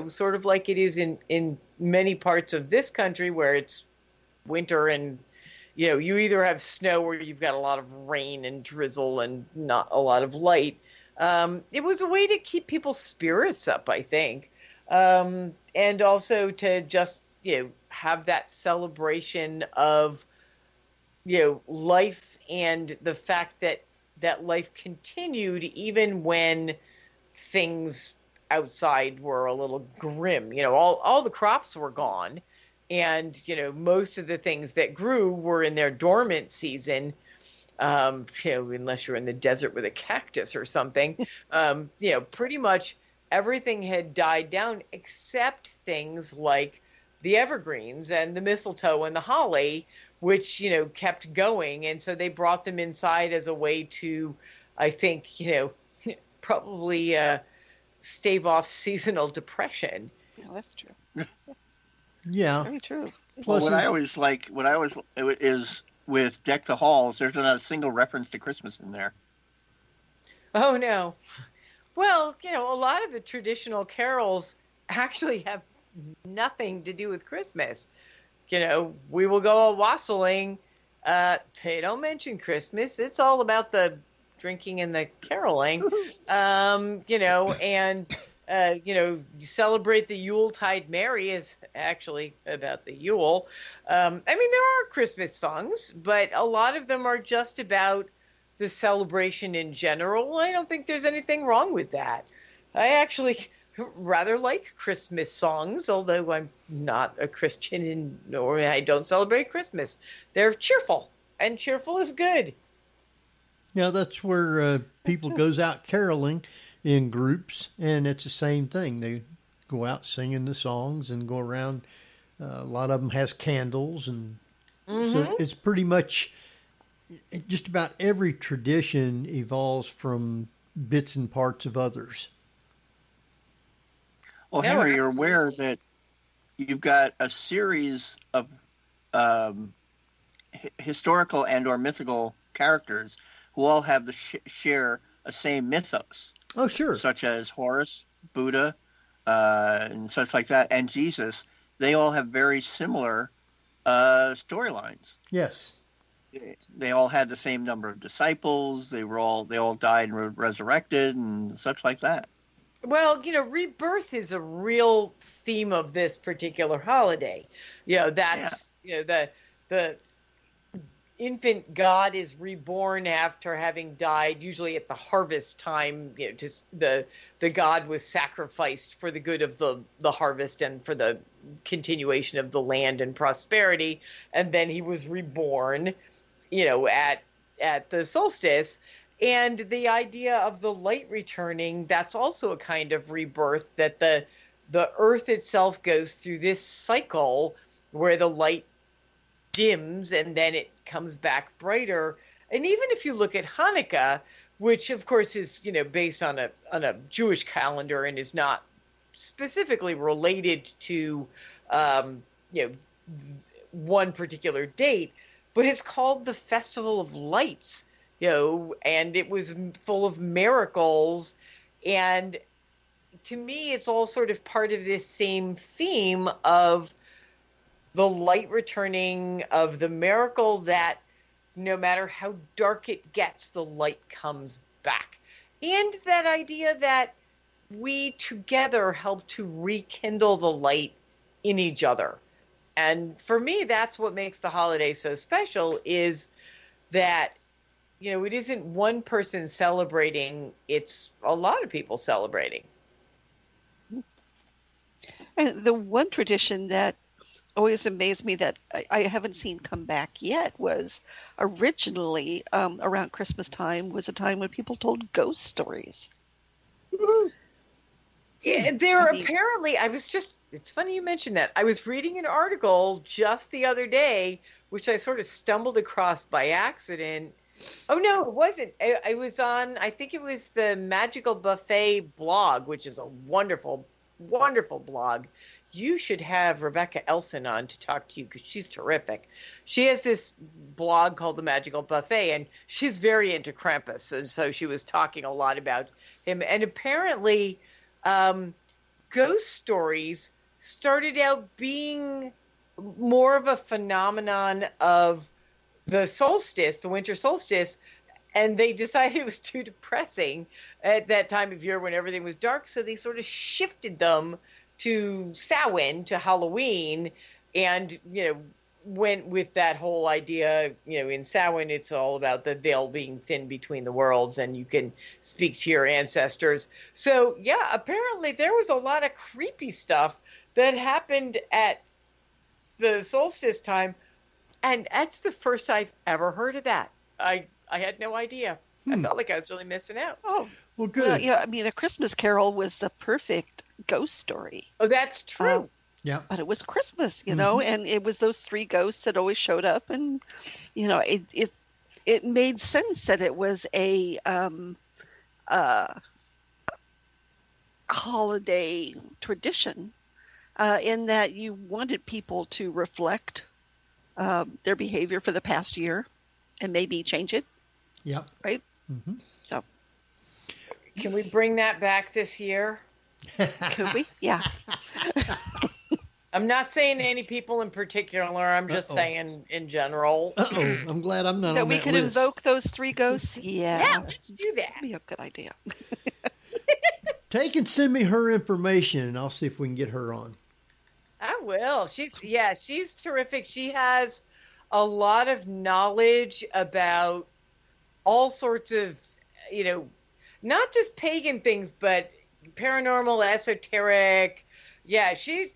sort of like it is in many parts of this country where it's winter and you either have snow or you've got a lot of rain and drizzle and not a lot of light. It was a way to keep people's spirits up, I think, and also to just have that celebration of life and the fact that life continued even when things outside were a little grim. All the crops were gone, and most of the things that grew were in their dormant season. Unless you're in the desert with a cactus or something, pretty much everything had died down except things like the evergreens and the mistletoe and the holly, which kept going, and so they brought them inside as a way to, I think, probably stave off seasonal depression. Yeah, that's true. Yeah. Very true. Well, Plus, what I always is with Deck the Halls, there's not a single reference to Christmas in there. Oh, no. Well, a lot of the traditional carols actually have nothing to do with Christmas. We will go a wassailing. They don't mention Christmas. It's all about the drinking and the caroling. You celebrate the Yuletide Merry is actually about the Yule. There are Christmas songs, but a lot of them are just about the celebration in general. I don't think there's anything wrong with that. I actually rather like Christmas songs, although I'm not a Christian or I don't celebrate Christmas. They're cheerful, and cheerful is good. Yeah, that's where people goes out caroling in groups, and it's the same thing. They go out singing the songs and go around. A lot of them has candles, and so it's pretty much just about every tradition evolves from bits and parts of others. Well, Henry, you're aware that you've got a series of historical and or mythical characters who all have share a same mythos. Oh, sure. Such as Horus, Buddha, and such like that, and Jesus. They all have very similar storylines. Yes. They all had the same number of disciples. They all died and were resurrected and such like that. Well, rebirth is a real theme of this particular holiday. That's the infant God is reborn after having died, usually at the harvest time. Just the God was sacrificed for the good of the harvest and for the continuation of the land and prosperity, and then he was reborn, at the solstice. And the idea of the light returning, that's also a kind of rebirth, that the earth itself goes through this cycle where the light dims and then it comes back brighter. And even if you look at Hanukkah, which of course is, based on a Jewish calendar and is not specifically related to, one particular date, but it's called the Festival of Lights, and it was full of miracles. And to me, it's all sort of part of this same theme of the light returning, of the miracle that no matter how dark it gets, the light comes back. And that idea that we together help to rekindle the light in each other. And for me, that's what makes the holiday so special, is that, it isn't one person celebrating, it's a lot of people celebrating. And the one tradition that always amazed me that I haven't seen come back yet was originally around Christmas time was a time when people told ghost stories. Yeah, apparently, it's funny you mentioned that. I was reading an article just the other day, which I sort of stumbled across by accident. Oh, no, it wasn't. I was on, I think it was the Magical Buffet blog, which is a wonderful, wonderful blog. You should have Rebecca Elson on to talk to you because she's terrific. She has this blog called The Magical Buffet, and she's very into Krampus. And so she was talking a lot about him. And apparently, ghost stories started out being more of a phenomenon of the solstice, the winter solstice, and they decided it was too depressing at that time of year when everything was dark. So they sort of shifted them to Samhain, to Halloween, and, went with that whole idea, in Samhain, it's all about the veil being thin between the worlds and you can speak to your ancestors. So, yeah, apparently there was a lot of creepy stuff that happened at the solstice time. And that's the first I've ever heard of that. I had no idea. I felt like I was really missing out. Oh, well, good. Well, yeah, A Christmas Carol was the perfect ghost story. Oh, that's true. Yeah. But it was Christmas, and it was those three ghosts that always showed up, and it made sense that it was a holiday tradition in that you wanted people to reflect their behavior for the past year and maybe change it. Yep. Right? Mm-hmm. So, Can we bring that back this year? could we? Yeah. I'm not saying any people in particular. I'm just saying in general. Uh-oh. I'm glad I'm not That on we that could list. invoke those 3 ghosts? Yeah. Yeah, let's do that. That'd be a good idea. Take and send me her information, and I'll see if we can get her on. I will. She's terrific. She has a lot of knowledge about all sorts of, not just pagan things, but paranormal, esoteric. Yeah, she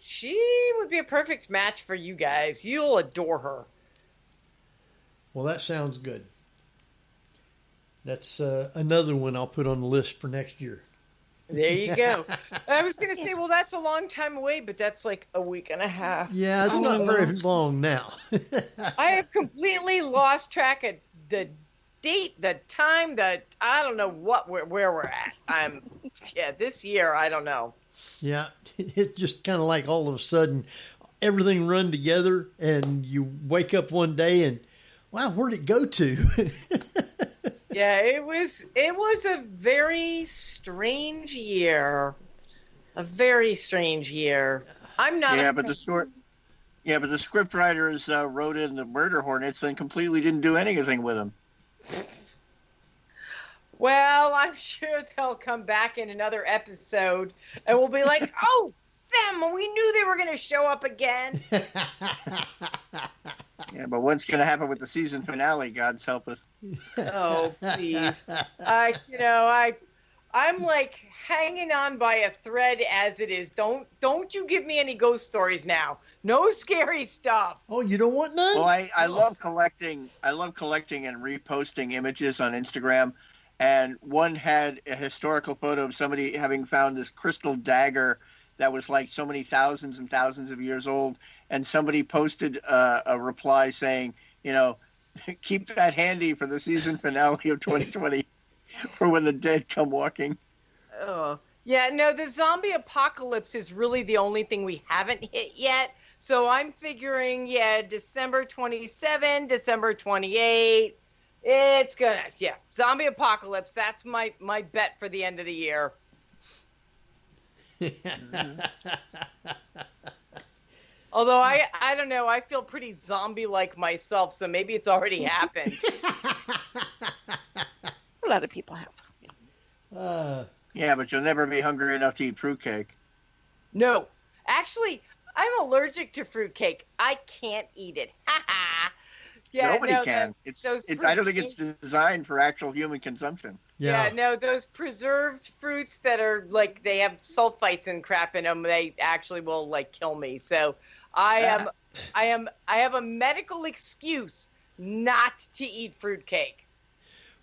would be a perfect match for you guys. You'll adore her. Well, that sounds good. That's another one I'll put on the list for next year. There you go. I was going to say, well, that's a long time away, but that's like a week and a half. Yeah, it's not very long now. I have completely lost track of the date, the time, I don't know where we're at. This year, I don't know. Yeah, it's just kind of like all of a sudden everything run together and you wake up one day and, wow, where'd it go to? Yeah, it was a very strange year. A very strange year. I'm not. Yeah, but the story. Yeah, but the script writers wrote in the murder hornets and completely didn't do anything with them. Well, I'm sure they'll come back in another episode and we'll be like, oh, them, we knew they were going to show up again. Yeah, but what's going to happen with the season finale? God's help us. Oh, please. I'm like hanging on by a thread as it is. Don't you give me any ghost stories now. No scary stuff. Oh, you don't want none? Well, I love collecting. I love collecting and reposting images on Instagram. And one had a historical photo of somebody having found this crystal dagger that was like so many thousands and thousands of years old. And somebody posted a reply saying, keep that handy for the season finale of 2020 for when the dead come walking. Oh, yeah, no, the zombie apocalypse is really the only thing we haven't hit yet. So I'm figuring, December 27, December 28. It's gonna, zombie apocalypse. That's my bet for the end of the year. Although I don't know, I feel pretty zombie-like myself, so maybe it's already happened. A lot of people have. Yeah, but you'll never be hungry enough to eat fruitcake. No, actually, I'm allergic to fruitcake. I can't eat it. Yeah, nobody can. I don't think it's designed for actual human consumption. Yeah, no, those preserved fruits that are like they have sulfites and crap in them, they actually will like kill me. So I have a medical excuse not to eat fruitcake.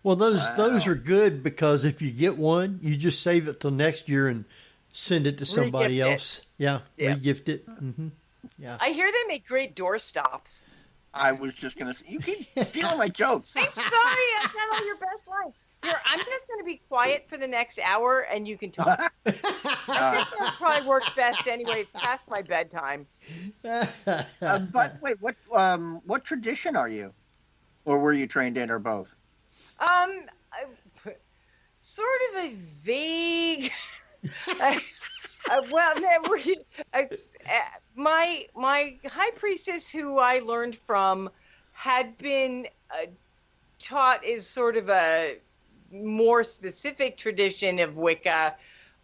Well, those are good because if you get one, you just save it till next year and send it to somebody else. Yeah, regift it. Mm-hmm. Yeah. I hear they make great doorstops. I was just going to say, you keep stealing my jokes. I'm sorry, I said all your best lines. Here, I'm just going to be quiet for the next hour, and you can talk. I think that probably works best anyway. It's past my bedtime. But wait, what tradition are you? Or were you trained in, or both? Sort of a vague... my high priestess, who I learned from, had been taught is sort of a more specific tradition of Wicca.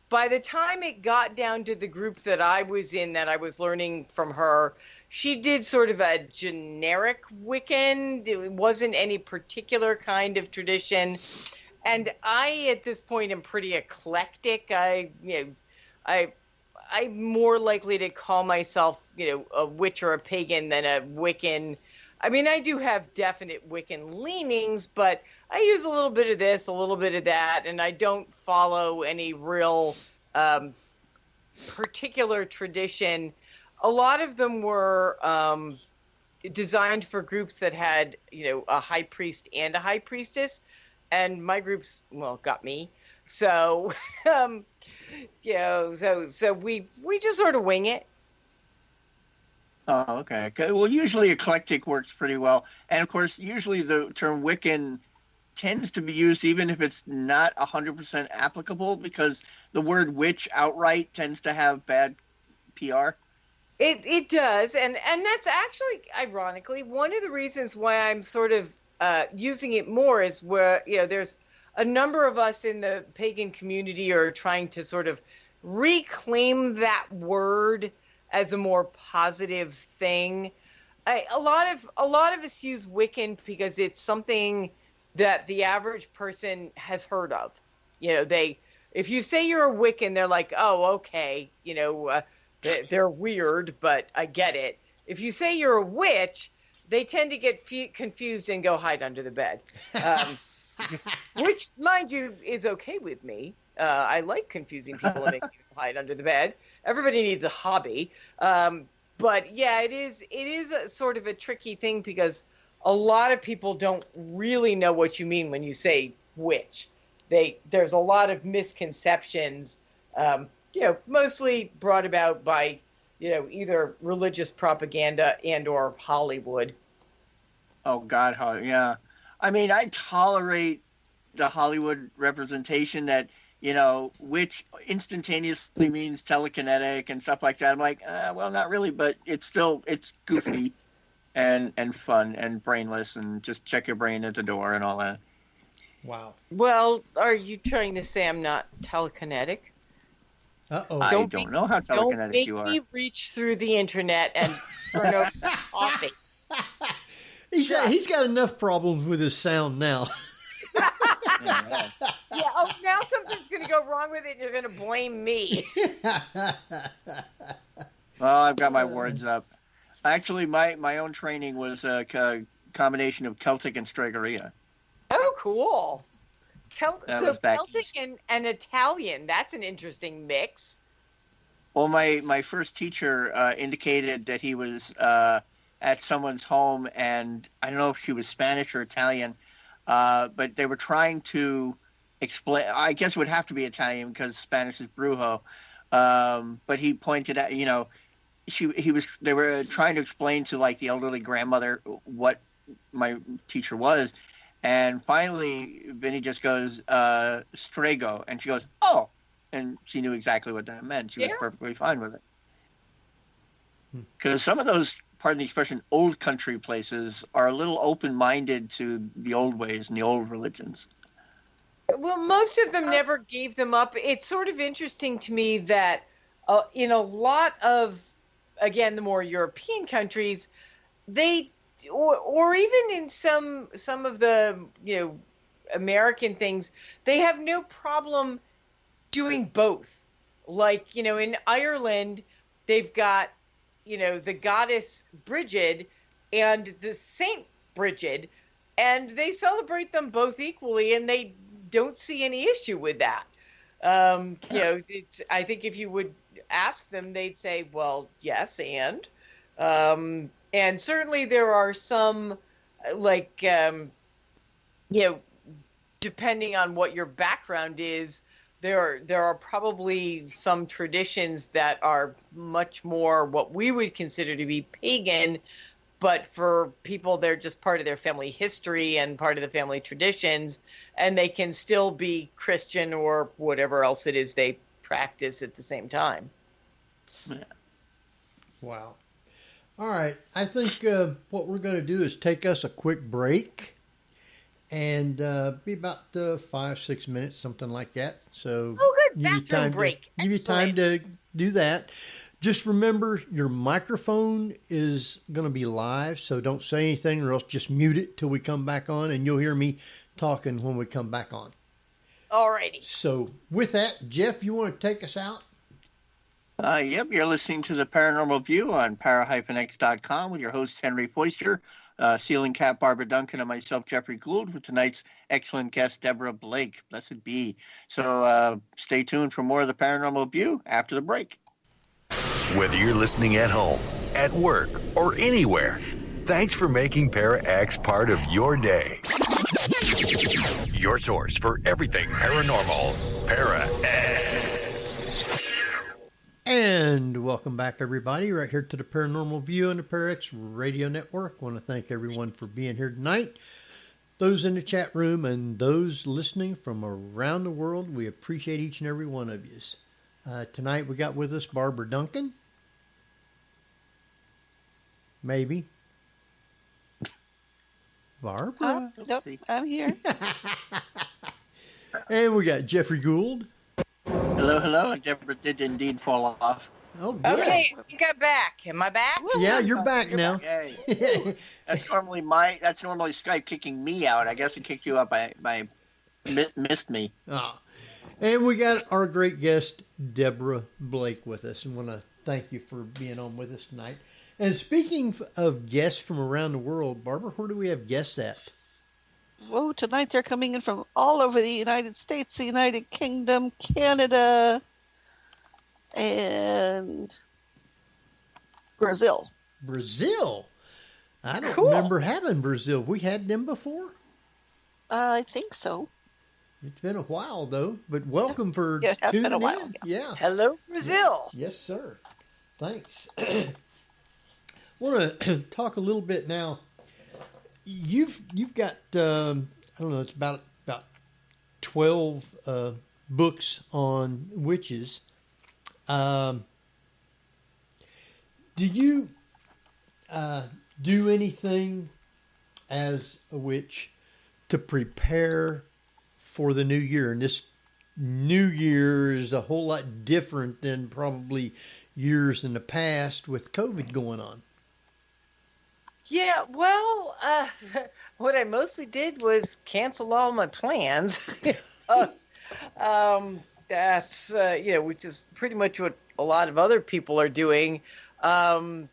By the time it got down to the group that I was in, that I was learning from her, she did sort of a generic Wiccan. It wasn't any particular kind of tradition. And I, at this point, am pretty eclectic. I'm more likely to call myself, a witch or a pagan than a Wiccan. I mean, I do have definite Wiccan leanings, but I use a little bit of this, a little bit of that, and I don't follow any real particular tradition. A lot of them were designed for groups that had, a high priest and a high priestess, and my groups, got me. So, so we just sort of wing it. Oh, okay. Okay. Well, usually eclectic works pretty well. And of course, usually the term Wiccan tends to be used even if it's not 100% applicable, because the word witch outright tends to have bad PR. It does, and that's actually, ironically, one of the reasons why I'm sort of using it more is where, there's a number of us in the pagan community are trying to sort of reclaim that word as a more positive thing. A lot of us use Wiccan because it's something that the average person has heard of. If you say you're a Wiccan, they're like, oh, okay, they're weird, but I get it. If you say you're a witch, they tend to get confused and go hide under the bed, which, mind you, is okay with me. I like confusing people and making people hide under the bed. Everybody needs a hobby. But yeah, it is a sort of a tricky thing because a lot of people don't really know what you mean when you say witch. There's a lot of misconceptions, mostly brought about by, either religious propaganda and or Hollywood. Oh, God, yeah. I mean, I tolerate the Hollywood representation that, which instantaneously means telekinetic and stuff like that. I'm like, well, not really, but it's goofy and fun and brainless, and just check your brain at the door and all that. Wow. Well, are you trying to say I'm not telekinetic? Uh-oh. I don't know how telekinetic you are. Don't make me reach through the internet and turn over coffee. He's got enough problems with his sound now. Yeah, now something's going to go wrong with it and you're going to blame me. Well, I've got my words up. Actually, my own training was a combination of Celtic and Stregoria. Oh, cool. Celtic east. and Italian, that's an interesting mix. Well, my first teacher indicated that he was at someone's home, and I don't know if she was Spanish or Italian, but they were trying to explain. I guess it would have to be Italian because Spanish is brujo. But he pointed out, they were trying to explain to like the elderly grandmother what my teacher was. And finally, Vinny just goes, Strego. And she goes, oh. And she knew exactly what that meant. She was perfectly fine with it. Because some of those, pardon the expression, old country places are a little open-minded to the old ways and the old religions. Well, most of them never gave them up. It's sort of interesting to me that in a lot of, again, the more European countries, they... Or even in some of the American things, they have no problem doing both. Like, in Ireland, they've got the goddess Brigid and the Saint Brigid, and they celebrate them both equally, and they don't see any issue with that. I think if you would ask them, they'd say, well, yes, and. And certainly there are some, depending on what your background is, there are probably some traditions that are much more what we would consider to be pagan, but for people, they're just part of their family history and part of the family traditions, and they can still be Christian or whatever else it is they practice at the same time. Yeah. Wow. All right, I think what we're going to do is take us a quick break and be about 5-6 minutes, something like that. So, good bathroom break. Give you time to do that. Just remember, your microphone is going to be live, so don't say anything or else just mute it till we come back on, and you'll hear me talking when we come back on. All righty. So, with that, Jeff, you want to take us out? Yep, you're listening to the Paranormal View on para-x.com with your hosts Henry Foister, Ceiling Cat Barbara Duncan, and myself, Jeffrey Gould, with tonight's excellent guest, Deborah Blake. Blessed be. So stay tuned for more of the Paranormal View after the break. Whether you're listening at home, at work, or anywhere, thanks for making Para-X part of your day. Your source for everything paranormal, Para-X. And welcome back, everybody, right here to the Paranormal View on the ParaX Radio Network. I want to thank everyone for being here tonight. Those in the chat room and those listening from around the world, we appreciate each and every one of you. Tonight we got with us Barbara Duncan. Maybe. Barbara. Nope, I'm here. And we got Jeffrey Gould. Hello, hello. Deborah did indeed fall off. Oh, good. Okay, I think I'm back. Am I back? Yeah, you're back now. Yay. That's normally Skype kicking me out. I guess it kicked you out by missed me. Ah. And we got our great guest, Deborah Blake, with us. And want to thank you for being on with us tonight. And speaking of guests from around the world, Barbara, where do we have guests at? Whoa, tonight they're coming in from all over the United States, the United Kingdom, Canada, and Brazil. Brazil? I don't Cool. remember having Brazil. Have we had them before? I think so. It's been a while, though. But welcome for Yeah, it has been tuning a while, in. Yeah. Hello, Brazil. Yes, sir. Thanks. Want to talk a little bit now. You've got I don't know, it's about 12 books on witches. Do you do anything as a witch to prepare for the new year? And this new year is a whole lot different than probably years in the past with COVID going on. Yeah, well, what I mostly did was cancel all my plans. That's, which is pretty much what a lot of other people are doing. I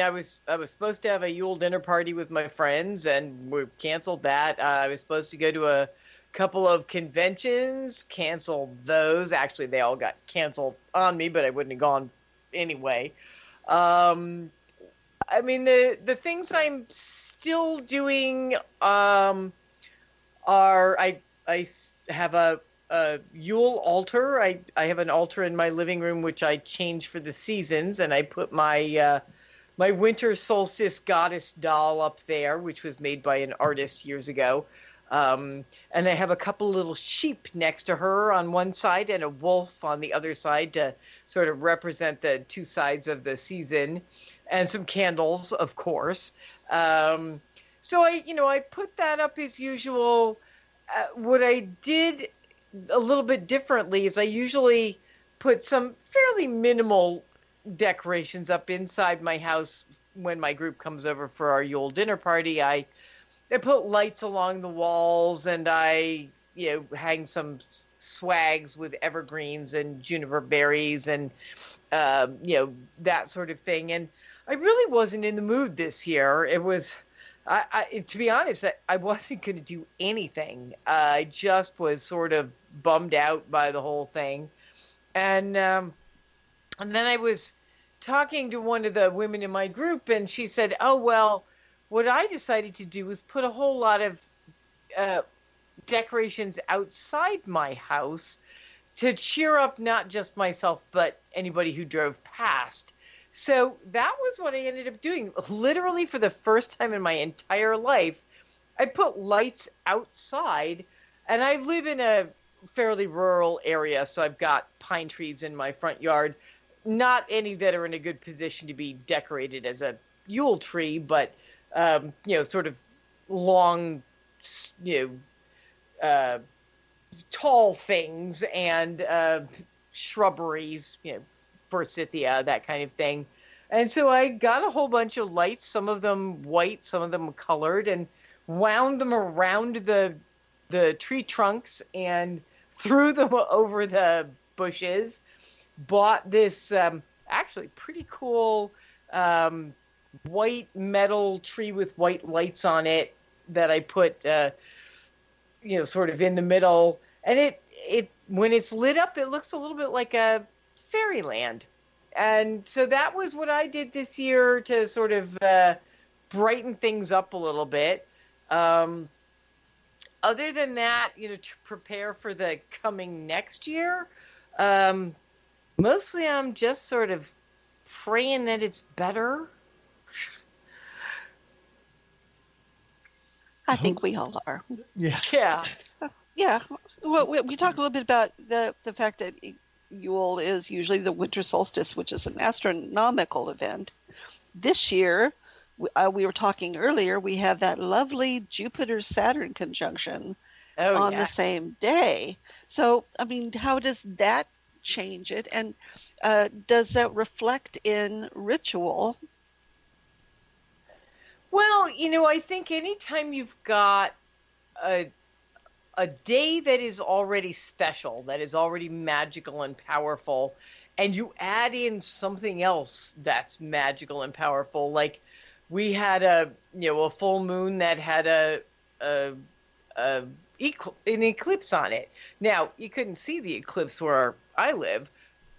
was supposed to have a Yule dinner party with my friends, and we canceled that. I was supposed to go to a couple of conventions, canceled those. Actually, they all got canceled on me, but I wouldn't have gone anyway. The things I'm still doing are I have a Yule altar. I have an altar in my living room which I change for the seasons, and I put my my winter solstice goddess doll up there, which was made by an artist years ago. And I have a couple little sheep next to her on one side and a wolf on the other side to sort of represent the two sides of the season, and some candles, of course. So I put that up as usual. What I did a little bit differently is I usually put some fairly minimal decorations up inside my house when my group comes over for our Yule dinner party. I put lights along the walls, and I hang some swags with evergreens and juniper berries and that sort of thing. And I really wasn't in the mood this year. It was, to be honest, I wasn't going to do anything. I just was sort of bummed out by the whole thing. And then I was talking to one of the women in my group, and she said, "Oh, well, what I decided to do was put a whole lot of decorations outside my house to cheer up not just myself, but anybody who drove past." So that was what I ended up doing. Literally for the first time in my entire life, I put lights outside, and I live in a fairly rural area, so I've got pine trees in my front yard. Not any that are in a good position to be decorated as a Yule tree, but sort of long, tall things and shrubberies, forsythia, that kind of thing. And so I got a whole bunch of lights, some of them white, some of them colored, and wound them around the tree trunks and threw them over the bushes. Bought this actually pretty cool white metal tree with white lights on it that I put sort of in the middle, and it when it's lit up, it looks a little bit like a fairyland. And so that was what I did this year to sort of brighten things up a little bit. Other than that, to prepare for the coming next year, Mostly I'm just sort of praying that it's better. I think we all are. Yeah. Yeah. Yeah. Well, we talk a little bit about the fact that Yule is usually the winter solstice, which is an astronomical event. This year, we were talking earlier, we have that lovely Jupiter-Saturn conjunction Oh, on yeah. the same day. So, I mean, how does that change it? And does that reflect in ritual? Well, I think anytime you've got a day that is already special, that is already magical and powerful, and you add in something else that's magical and powerful, like we had a full moon that had an eclipse on it. Now, you couldn't see the eclipse where I live,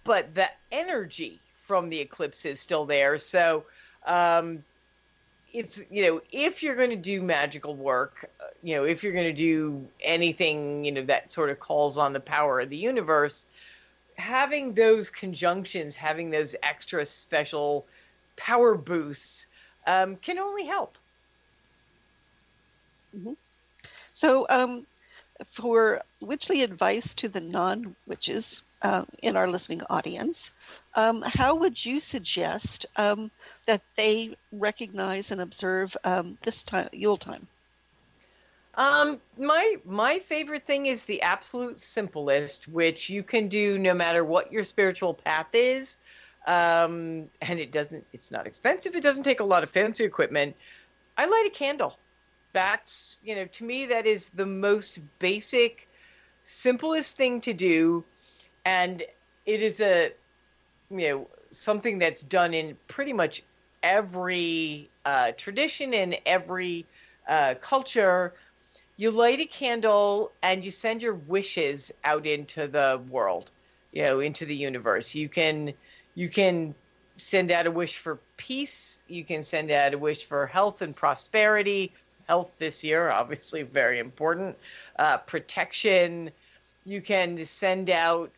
but the energy from the eclipse is still there. So it's, if you're going to do magical work, if you're going to do anything, that sort of calls on the power of the universe, having those conjunctions, having those extra special power boosts can only help. Mm-hmm. So, for witchly advice to the non-witches in our listening audience, how would you suggest that they recognize and observe this time, Yule time? My favorite thing is the absolute simplest, which you can do no matter what your spiritual path is. And it's not expensive. It doesn't take a lot of fancy equipment. I light a candle. That's, to me, that is the most basic, simplest thing to do. And it is something that's done in pretty much every tradition and every culture. You light a candle and you send your wishes out into the world, into the universe. You can send out a wish for peace. You can send out a wish for health and prosperity. Health this year, obviously very important. Protection. You can send out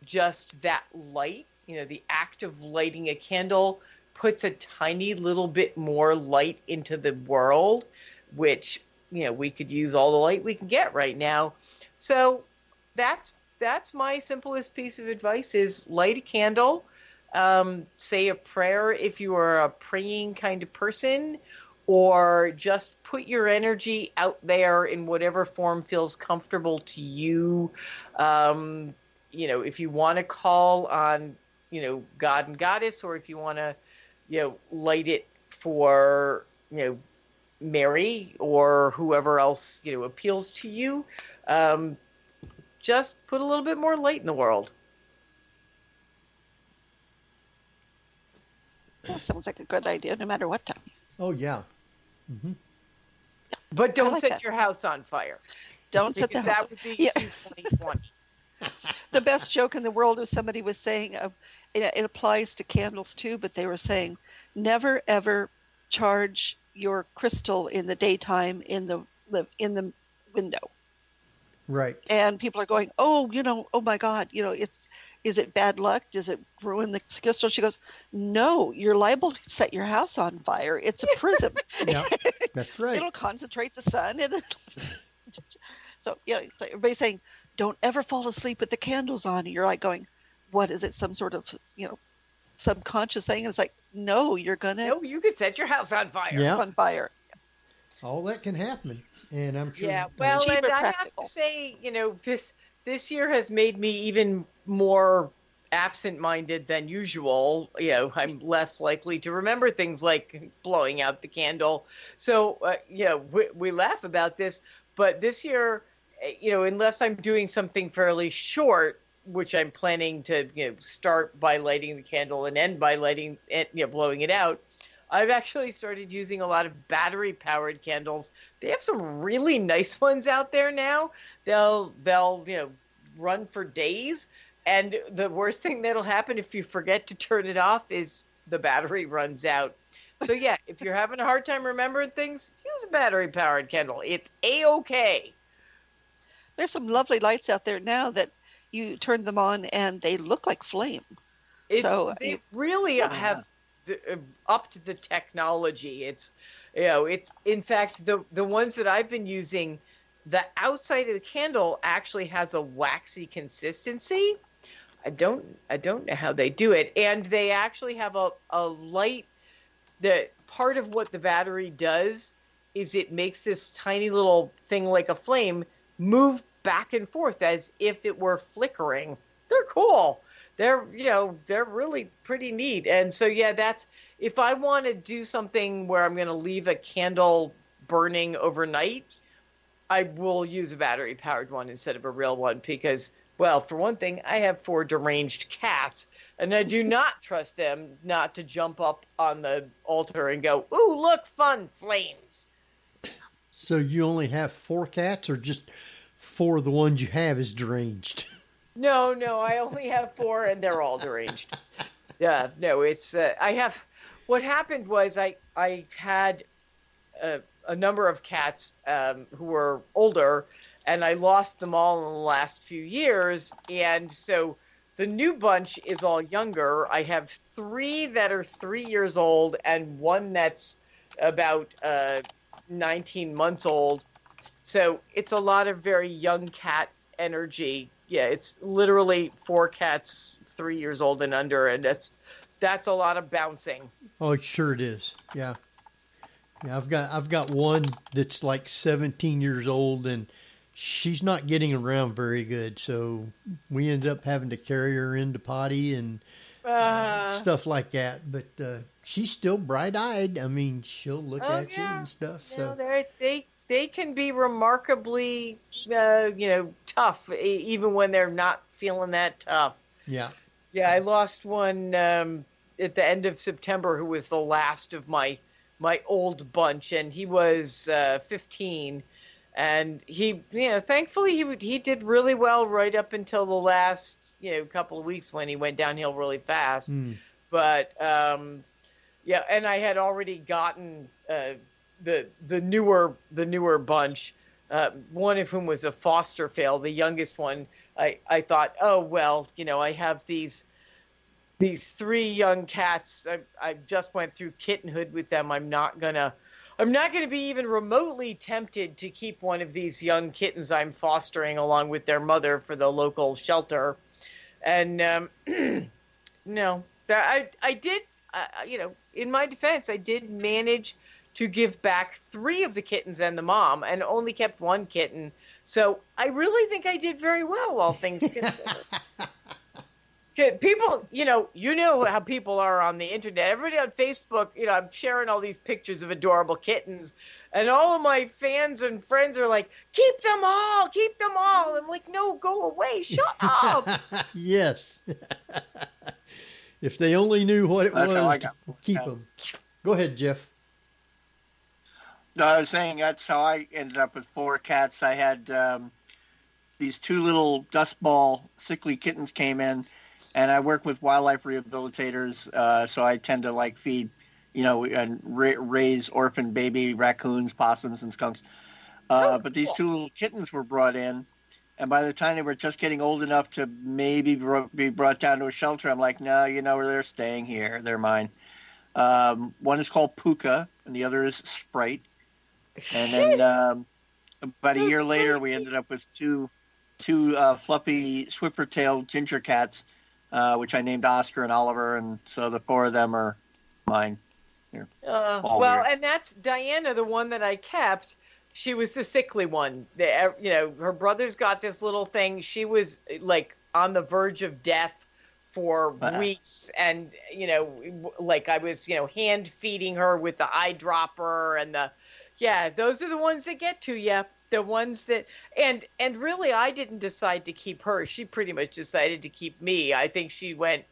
just that light. The act of lighting a candle puts a tiny little bit more light into the world, which, we could use all the light we can get right now. So that's my simplest piece of advice is light a candle, say a prayer if you are a praying kind of person, or just put your energy out there in whatever form feels comfortable to you. If you want to call on, God and Goddess, or if you want to, light it for, Mary or whoever else, appeals to you, just put a little bit more light in the world. That sounds like a good idea, no matter what time. Oh, yeah. Mm-hmm. But don't set that. your house on fire. Don't set the house. That would be 2020. The best joke in the world is somebody was saying, it applies to candles too, but they were saying, never ever charge your crystal in the daytime in the window. Right. And people are going, oh my God, is it bad luck? Does it ruin the crystal? She goes, no, you're liable to set your house on fire. It's a prism. Yeah, that's right. It'll concentrate the sun. So everybody's saying, don't ever fall asleep with the candles on. And you're like going, what is it? Some sort of, subconscious thing? And it's like, no, you're going to. No, you could set your house on fire. Yeah. On fire. All that can happen. And I'm sure. Yeah, well, cheap and or I have practical. to say, this year has made me even more absent-minded than usual. I'm less likely to remember things like blowing out the candle. So, we laugh about this, but this year, unless I'm doing something fairly short, which I'm planning to, start by lighting the candle and end by lighting it, blowing it out, I've actually started using a lot of battery-powered candles. They have some really nice ones out there now. They'll run for days, and the worst thing that'll happen if you forget to turn it off is the battery runs out. So yeah, if you're having a hard time remembering things, use a battery-powered candle. It's A-okay. There's some lovely lights out there now that you turn them on and they look like flame. They really have upped the technology. It's in fact the ones that I've been using, the outside of the candle actually has a waxy consistency. I don't know how they do it, and they actually have a light. The part of what the battery does is it makes this tiny little thing like a flame move back and forth as if it were flickering. They're cool. They're really pretty neat. And so that's if I want to do something where I'm going to leave a candle burning overnight, I will use a battery powered one instead of a real one because, well, for one thing, I have 4 deranged cats, and I do not trust them not to jump up on the altar and go, "Ooh, look, fun, flames." So you only have 4 cats, or just 4 of the ones you have is deranged? No, I only have 4, and they're all deranged. Yeah, no, it's I have. What happened was I had a number of cats who were older, and I lost them all in the last few years, and so the new bunch is all younger. I have 3 that are 3 years old and 1 that's about 19 months old. So it's a lot of very young cat energy. Yeah, it's literally 4 cats 3 years old and under, and that's a lot of bouncing. Oh, sure it is. Yeah. Yeah, I've got one that's like 17 years old, and she's not getting around very good. So we ended up having to carry her into potty and stuff like that. But she's still bright-eyed. I mean, she'll look at you and stuff. So they can be remarkably, tough, even when they're not feeling that tough. Yeah. Yeah, I lost one at the end of September who was the last of my old bunch, and he was 15. And he, thankfully he did really well right up until the last, couple of weeks when he went downhill really fast. But, and I had already gotten the newer bunch, one of whom was a foster fail, the youngest one. I thought, oh, well, I have these 3 young cats. I just went through kittenhood with them. I'm not gonna be even remotely tempted to keep one of these young kittens I'm fostering along with their mother for the local shelter. And no, I did. In my defense, I did manage to give back 3 of the kittens and the mom, and only kept 1 kitten. So I really think I did very well, all things considered. People, you know how people are on the internet. Everybody on Facebook, I'm sharing all these pictures of adorable kittens, and all of my fans and friends are like, keep them all. I'm like, no, go away, shut up. Yes. If they only knew what it was to keep them. Go ahead, Jeff. No, I was saying that's how I ended up with 4 cats. I had these 2 little dustball sickly kittens came in. And I work with wildlife rehabilitators, so I tend to feed, and raise orphan baby raccoons, possums, and skunks. But these 2 little kittens were brought in, and by the time they were just getting old enough to maybe be brought down to a shelter, I'm like, no, they're staying here. They're mine. One is called Puka, and the other is Sprite. And then about a year later, we ended up with two fluffy Swiffer-tailed ginger cats. Which I named Oscar and Oliver, and so the 4 of them are mine. Weird. And that's Diana, the one that I kept. She was the sickly one. Her brothers got this little thing. She was on the verge of death for weeks, and I was hand feeding her with the eyedropper and those are the ones that get to you. The ones that, and really, I didn't decide to keep her. She pretty much decided to keep me. I think she went,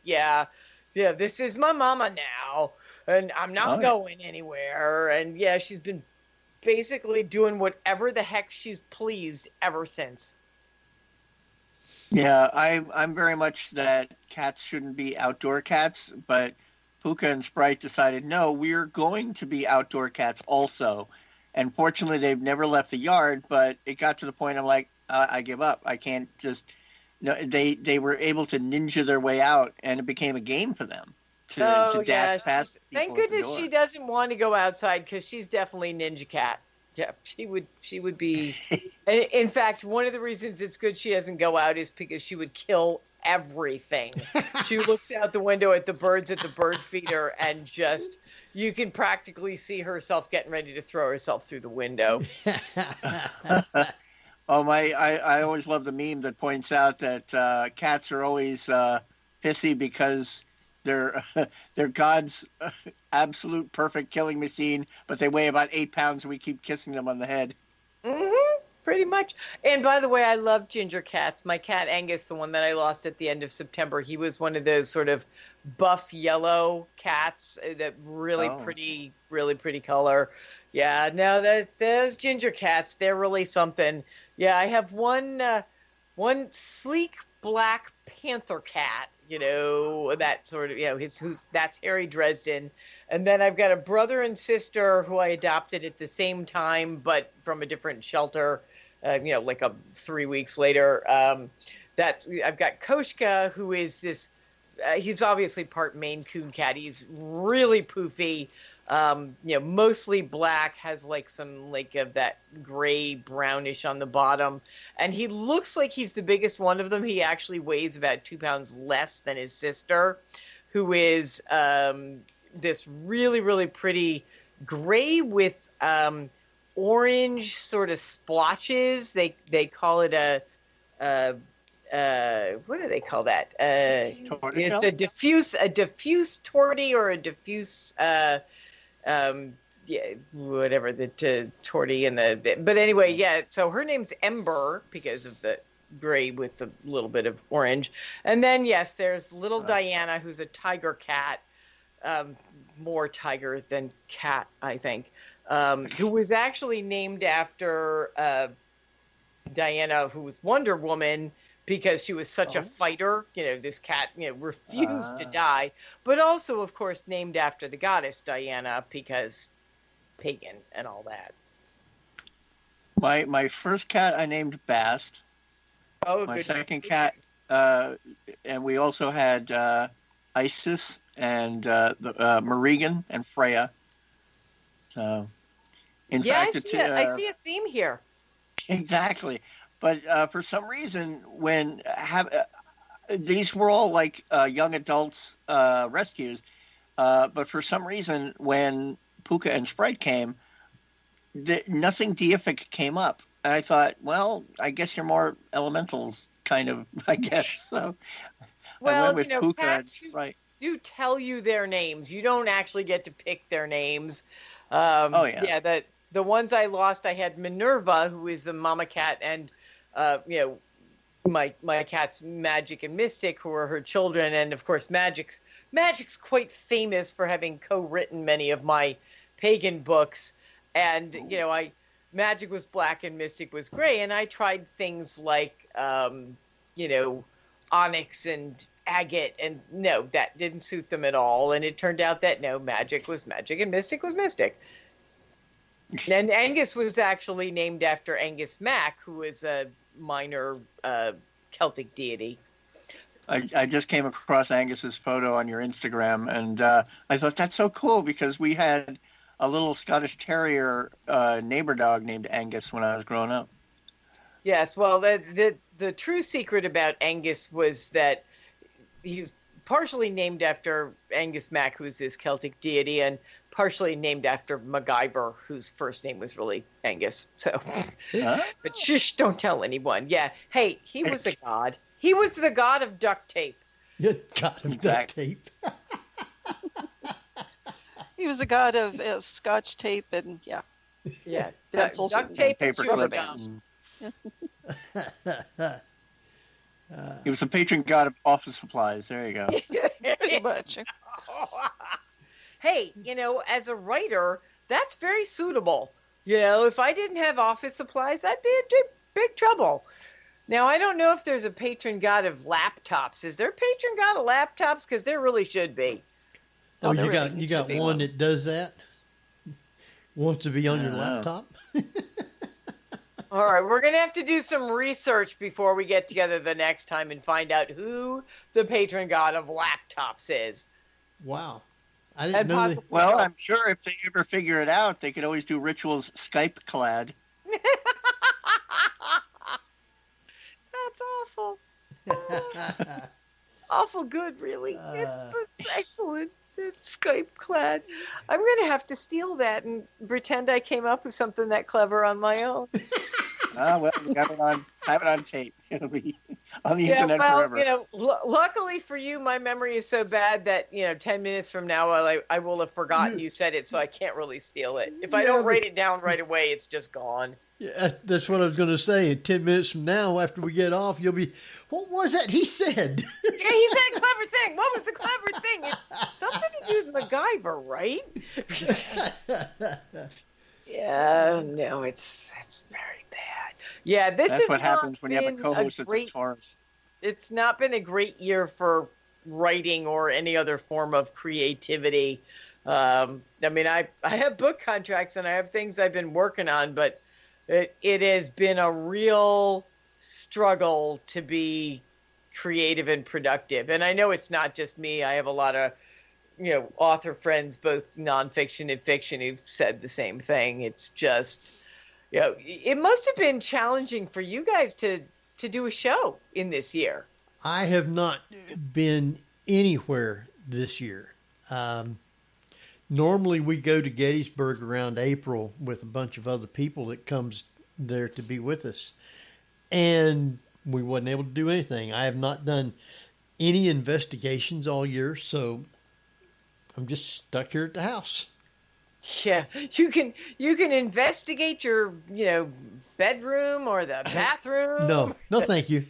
this is my mama now, and I'm not going anywhere. And she's been basically doing whatever the heck she's pleased ever since. Yeah, I'm very much that cats shouldn't be outdoor cats, but Puka and Sprite decided, no, we're going to be outdoor cats also. And fortunately, they've never left the yard, but it got to the point I'm like, I give up. I can't just no, they were able to ninja their way out, and it became a game for them to dash past people. Thank goodness she doesn't want to go outside, because she's definitely Ninja Cat. Yeah, she would be. In fact, one of the reasons it's good she doesn't go out is because she would kill everything. She looks out the window at the birds at the bird feeder, and just, you can practically see herself getting ready to throw herself through the window. I always love the meme that points out that cats are always pissy because they're God's absolute perfect killing machine, but they weigh about 8 pounds, and we keep kissing them on the head. Pretty much. And by the way, I love ginger cats. My cat Angus, the one that I lost at the end of September, he was one of those sort of buff yellow cats, that really pretty color. Yeah, no, those ginger cats, they're really something. Yeah, I have one sleek black panther cat, that sort of, that's Harry Dresden. And then I've got a brother and sister who I adopted at the same time, but from a different shelter, like 3 weeks later. That I've got Koshka, who is this, he's obviously part Maine Coon cat. He's really poofy, mostly black, has some of that gray brownish on the bottom. And he looks like he's the biggest one of them. He actually weighs about 2 pounds less than his sister, who is this really, really pretty gray with orange sort of splotches. They call it what do they call that? It's a diffuse tortie, or a diffuse whatever the tortie and but anyway, yeah. So her name's Ember because of the gray with a little bit of orange. And then yes, there's little Diana, who's a tiger cat, more tiger than cat, I think, who was actually named after Diana, who was Wonder Woman, because she was such a fighter. This cat, refused to die, but also, of course, named after the goddess Diana, because pagan and all that. My first cat I named Bast. My second cat, and we also had Isis and Marigan and Freya. So, in fact, I see a theme here. Exactly. But for some reason, when these were all like young adults rescues, but for some reason, when Puka and Sprite came, nothing deific came up. And I thought, well, I guess you're more elementals, kind of, I guess. So I went with Puka and Sprite. Do tell you their names. You don't actually get to pick their names. The ones I lost, I had Minerva, who is the mama cat, and my cats Magic and Mystic, who are her children. And of course, Magic's quite famous for having co-written many of my pagan books. And Magic was black and Mystic was gray, and I tried things like onyx and agate, and no, that didn't suit them at all. And it turned out that no, Magic was Magic and Mystic was Mystic. And Angus was actually named after Angus Mac, who was a minor Celtic deity. I just came across Angus's photo on your Instagram, and I thought that's so cool, because we had a little Scottish Terrier neighbor dog named Angus when I was growing up. Yes, well, the true secret about Angus was that he was partially named after Angus Mac, who's this Celtic deity, and partially named after MacGyver, whose first name was really Angus. So, but shush, don't tell anyone. Yeah, hey, he was a god. He was the god of duct tape. God of duct tape. He was a god of Scotch tape and pencils, duct tape, and paper sugar clips. gum. He was a patron god of office supplies. There you go. pretty much. Hey, as a writer, that's very suitable. If I didn't have office supplies, I'd be in big trouble. Now, I don't know if there's a patron god of laptops. Is there a patron god of laptops? Because there really should be. Oh, you got one that does that? Wants to be on your laptop? All right, we're going to have to do some research before we get together the next time and find out who the patron god of laptops is. Wow. I didn't know that. Well, I'm sure if they ever figure it out, they could always do rituals Skype clad. That's awful. Awful good, really. It's excellent. It's Skype clad. I'm going to have to steal that and pretend I came up with something that clever on my own. Well, you have it on tape. It'll be on the internet forever. You know, luckily for you, my memory is so bad that, 10 minutes from now, I will have forgotten you said it, so I can't really steal it. If I don't write it down right away, it's just gone. Yeah, that's what I was going to say. 10 minutes from now, after we get off, you'll be, what was that he said? Yeah, he said a clever thing. What was the clever thing? It's something to do with MacGyver, right? Yeah, no, it's very bad. Yeah, that's what happens when you have a co-host that's a Taurus. It's not been a great year for writing or any other form of creativity. I mean, I have book contracts and I have things I've been working on, but it has been a real struggle to be creative and productive. And I know it's not just me. I have a lot of, author friends, both nonfiction and fiction, who've said the same thing. It's just, it must have been challenging for you guys to do a show in this year. I have not been anywhere this year. Normally we go to Gettysburg around April with a bunch of other people that comes there to be with us. And we wasn't able to do anything. I have not done any investigations all year, so I'm just stuck here at the house. Yeah, you can investigate your, bedroom or the bathroom. No, thank you.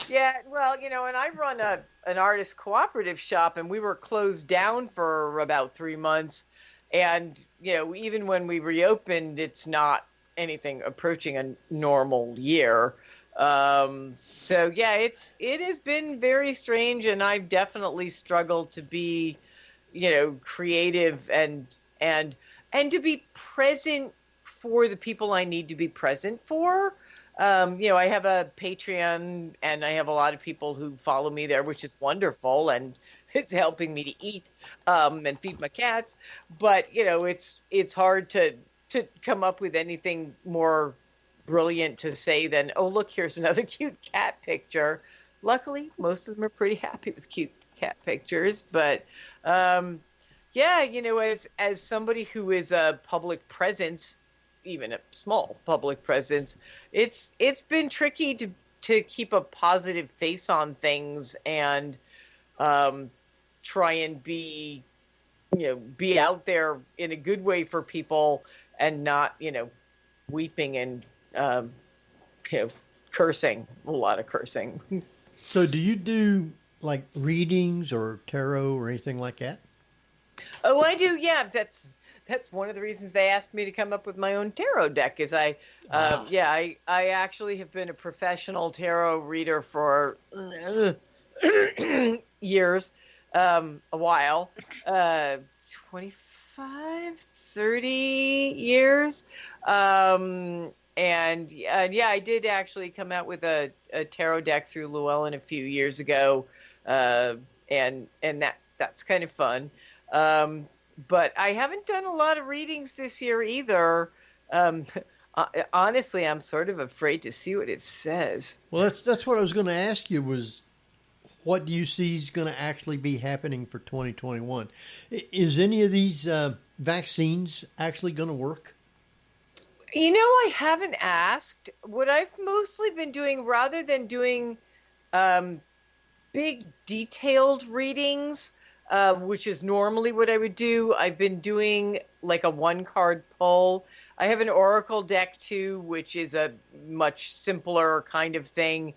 Yeah, well, and I run an artist cooperative shop, and we were closed down for about 3 months. And, even when we reopened, it's not anything approaching a normal year. So, yeah, it has been very strange, and I've definitely struggled to be, creative and to be present for the people I need to be present for. I have a Patreon and I have a lot of people who follow me there, which is wonderful. And it's helping me to eat, and feed my cats. But, it's hard to come up with anything more brilliant to say than, oh, look, here's another cute cat picture. Luckily, most of them are pretty happy with cute cat pictures. But, as somebody who is a public presence, even a small public presence, it's been tricky to keep a positive face on things and try and be out there in a good way for people and not, weeping and cursing, a lot of cursing. So do you do like readings or tarot or anything like that? Oh, I do. Yeah, that's one of the reasons they asked me to come up with my own tarot deck. Is I actually have been a professional tarot reader for years, a while, 25, 30 years. I did actually come out with a tarot deck through Llewellyn a few years ago. And that's kind of fun. But I haven't done a lot of readings this year either. Honestly, I'm sort of afraid to see what it says. Well, that's what I was going to ask you was, what do you see is going to actually be happening for 2021? Is any of these vaccines actually going to work? I haven't asked. What I've mostly been doing, rather than doing big detailed readings, which is normally what I would do, I've been doing like a 1-card pull. I have an oracle deck too, which is a much simpler kind of thing.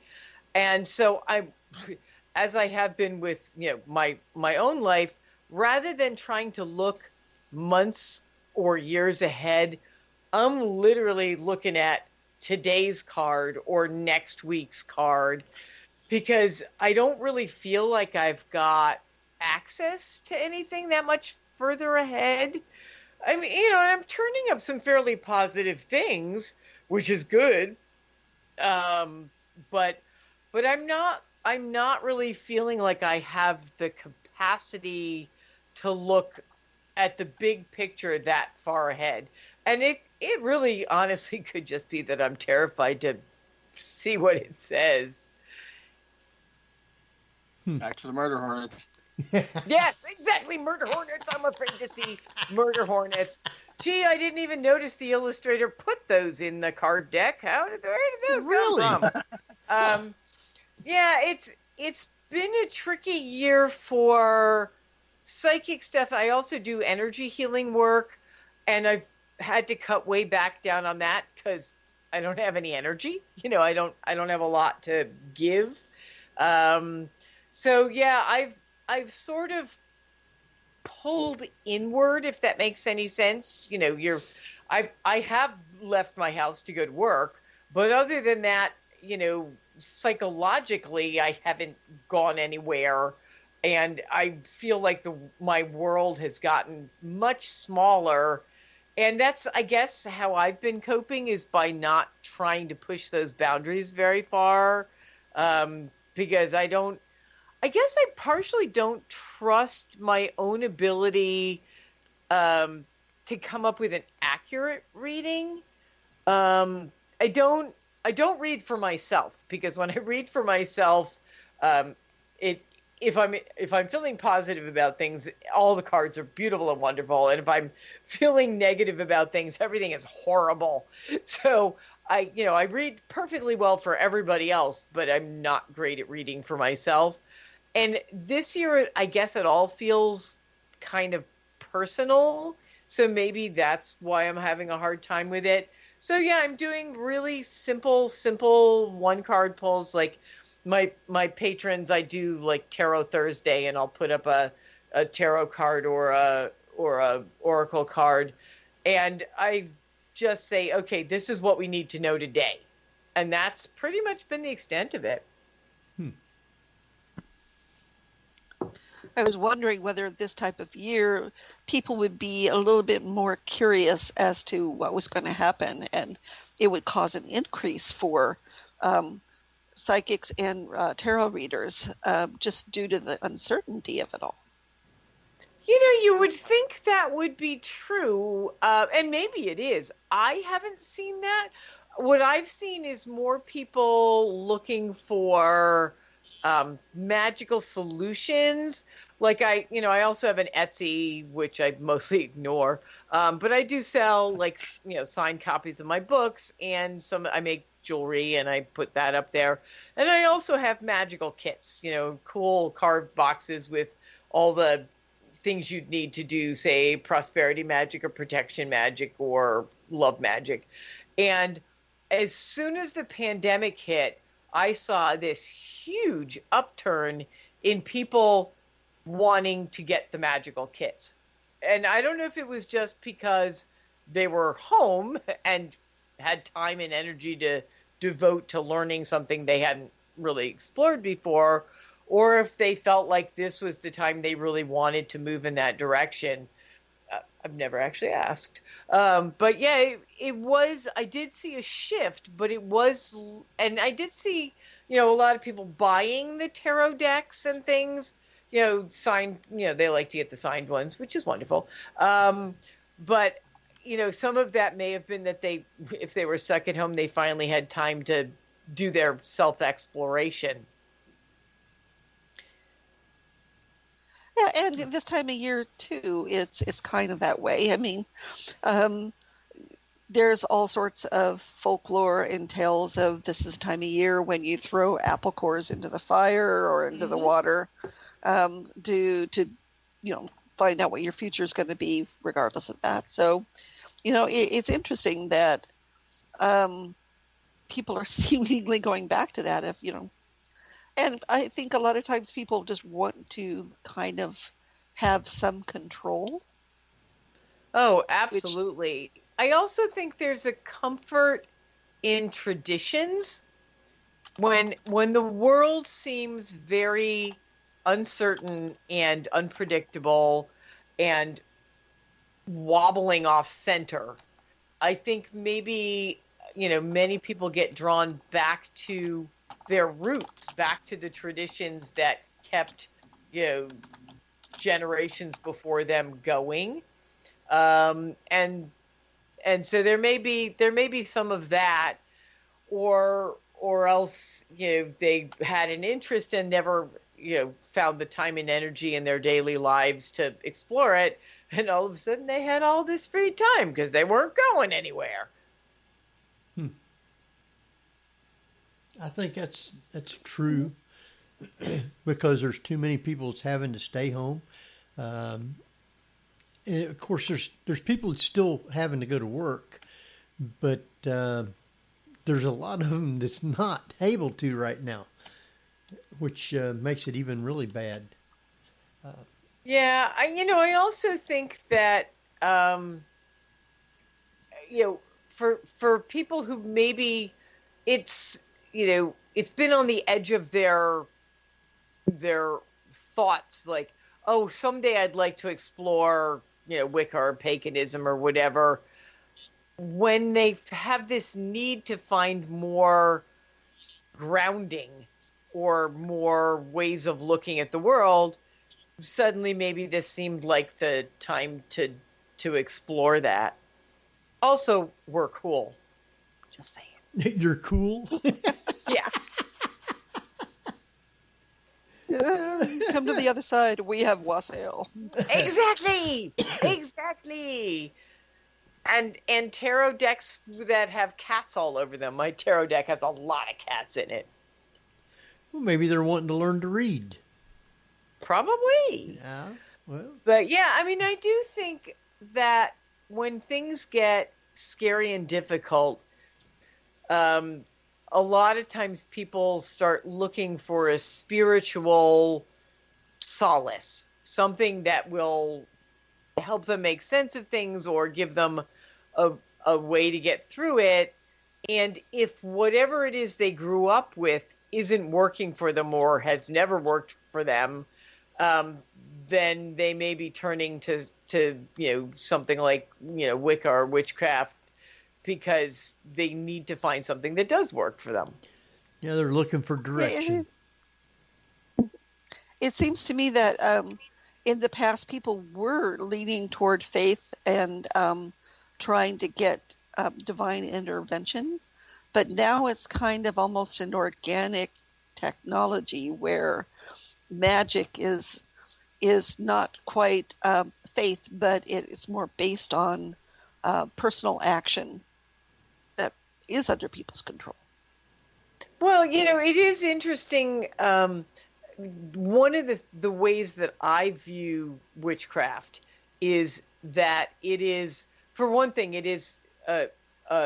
And so as I have been with my own life, rather than trying to look months or years ahead, I'm literally looking at today's card or next week's card, because I don't really feel like I've got access to anything that much further ahead. I mean, I'm turning up some fairly positive things, which is good. But I'm not really feeling like I have the capacity to look at the big picture that far ahead. And it really honestly could just be that I'm terrified to see what it says. Back to the murder hornets. Yes, exactly. Murder hornets. I'm afraid to see murder hornets. Gee, I didn't even notice the illustrator where did those Really? come from? Yeah, it's been a tricky year for psychic stuff. I also do energy healing work, and I've had to cut way back down on that because I don't have any energy. I don't have a lot to give. So yeah, I've sort of pulled inward, if that makes any sense. I have left my house to go to work, but other than that, psychologically, I haven't gone anywhere, and I feel like my world has gotten much smaller, and that's, I guess, how I've been coping, is by not trying to push those boundaries very far, because I guess I partially don't trust my own ability to come up with an accurate reading. I don't read for myself, because when I read for myself, if I'm feeling positive about things, all the cards are beautiful and wonderful, and if I'm feeling negative about things, everything is horrible. So I read perfectly well for everybody else, but I'm not great at reading for myself. And this year, I guess it all feels kind of personal. So maybe that's why I'm having a hard time with it. So yeah, I'm doing really simple one card pulls. Like my patrons, I do like Tarot Thursday, and I'll put up a tarot card or a oracle card, and I just say, okay, this is what we need to know today, and that's pretty much been the extent of it. I was wondering whether this type of year people would be a little bit more curious as to what was going to happen, and it would cause an increase for psychics and tarot readers, just due to the uncertainty of it all. You would think that would be true, and maybe it is. I haven't seen that. What I've seen is more people looking for magical solutions. Like I also have an Etsy, which I mostly ignore, but I do sell signed copies of my books, and I make jewelry and I put that up there. And I also have magical kits, cool carved boxes with all the things you'd need to do, say, prosperity magic or protection magic or love magic. And as soon as the pandemic hit, I saw this huge upturn in people wanting to get the magical kits. And I don't know if it was just because they were home and had time and energy to devote to learning something they hadn't really explored before, or if they felt like this was the time they really wanted to move in that direction. I've never actually asked. But yeah, it was, I did see a shift, but it was, and I did see, a lot of people buying the tarot decks and things, signed, they like to get the signed ones, which is wonderful. But, some of that may have been that if they were stuck at home, they finally had time to do their self-exploration. Yeah, and this time of year too, it's kind of that way. I mean, there's all sorts of folklore and tales of this is the time of year when you throw apple cores into the fire or into the water, to find out what your future is going to be, regardless of that. So, it's interesting that people are seemingly going back to that. And I think a lot of times people just want to kind of have some control. Oh, absolutely. I also think there's a comfort in traditions when the world seems very uncertain and unpredictable, and wobbling off center. I think maybe, many people get drawn back to their roots, back to the traditions that kept, generations before them going. And so there may be some of that, or else, they had an interest and never, found the time and energy in their daily lives to explore it. And all of a sudden they had all this free time because they weren't going anywhere. I think that's true because there's too many people that's having to stay home. And of course, there's people that's still having to go to work, but there's a lot of them that's not able to right now, which makes it even really bad. Yeah, I also think that, for people who maybe it's been on the edge of their thoughts, like, oh, someday I'd like to explore, Wicca or paganism or whatever. When they have this need to find more grounding or more ways of looking at the world, suddenly maybe this seemed like the time to explore that. Also, we're cool. Just saying. You're cool? Yeah. Come to the other side. We have wassail. Exactly. And tarot decks that have cats all over them. My tarot deck has a lot of cats in it. Well, maybe they're wanting to learn to read. Probably. Yeah. Well. But yeah, I do think that when things get scary and difficult, a lot of times people start looking for a spiritual solace, something that will help them make sense of things or give them a way to get through it. And if whatever it is they grew up with isn't working for them or has never worked for them, then they may be turning to something like Wicca or witchcraft because they need to find something that does work for them. Yeah, they're looking for direction. It seems to me that in the past people were leaning toward faith and trying to get divine intervention, but now it's kind of almost an organic technology where magic is not quite faith, but it's more based on personal action that is under people's control. Well, it is interesting. One of the ways that I view witchcraft is that it is, for one thing, it is a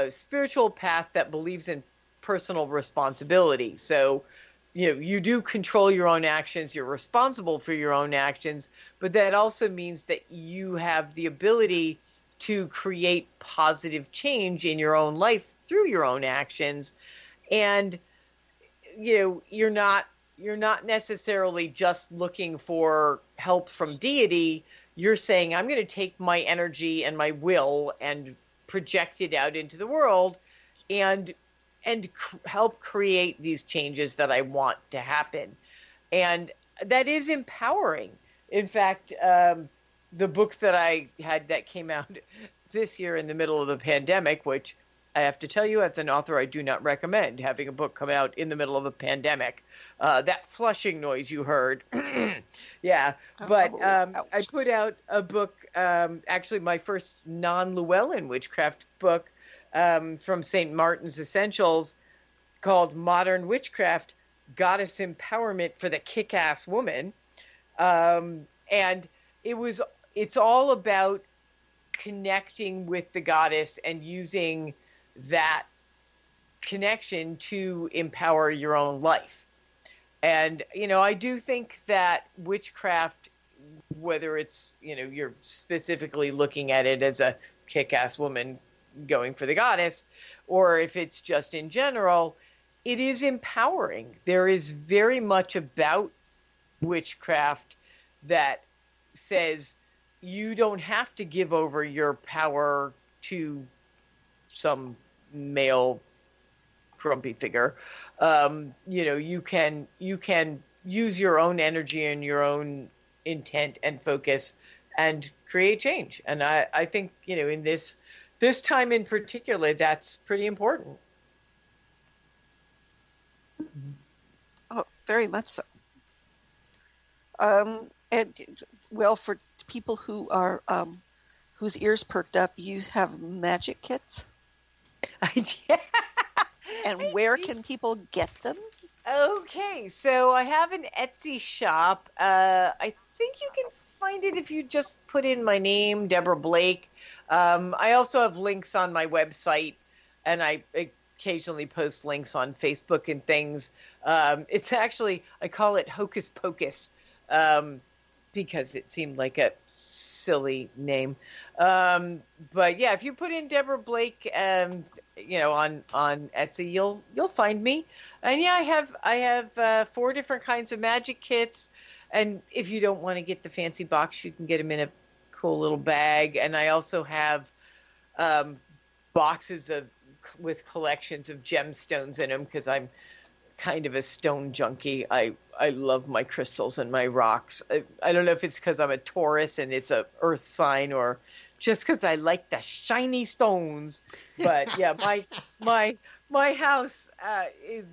spiritual path that believes in personal responsibility. So, you do control your own actions. You're responsible for your own actions, but that also means that you have the ability to create positive change in your own life through your own actions. And, you're not necessarily just looking for help from deity. You're saying, I'm going to take my energy and my will and project it out into the world and help create these changes that I want to happen. And that is empowering. In fact, the book that I had that came out this year in the middle of the pandemic, which I have to tell you, as an author, I do not recommend having a book come out in the middle of a pandemic. That flushing noise you heard. Yeah. But I put out a book, actually my first non-Llewellyn witchcraft book, from St. Martin's Essentials, called Modern Witchcraft, Goddess Empowerment for the Kick-Ass Woman. And it's all about connecting with the goddess and using that connection to empower your own life. And, I do think that witchcraft, whether it's, you're specifically looking at it as a kick-ass woman going for the goddess, or if it's just in general, it is empowering. There is very much about witchcraft that says, you don't have to give over your power to some male grumpy figure. You can use your own energy and your own intent and focus and create change. And I think, in this time in particular, that's pretty important. Oh, very much so. And well, for people who are whose ears perked up, you have magic kits. Yeah. And where can people get them? Okay, so I have an Etsy shop. I think you can find it if you just put in my name, Deborah Blake. I also have links on my website, and I occasionally post links on Facebook and things. It's actually, I call it Hocus Pocus, because it seemed like a silly name. But yeah, if you put in Deborah Blake, on Etsy, you'll find me. And yeah, I have 4 different kinds of magic kits. And if you don't want to get the fancy box, you can get them in a cool little bag. And I also have boxes with collections of gemstones in them, because I'm kind of a stone junkie. I love my crystals and my rocks. I don't know if it's because I'm a Taurus and it's a earth sign, or just because I like the shiny stones. But yeah, my house is,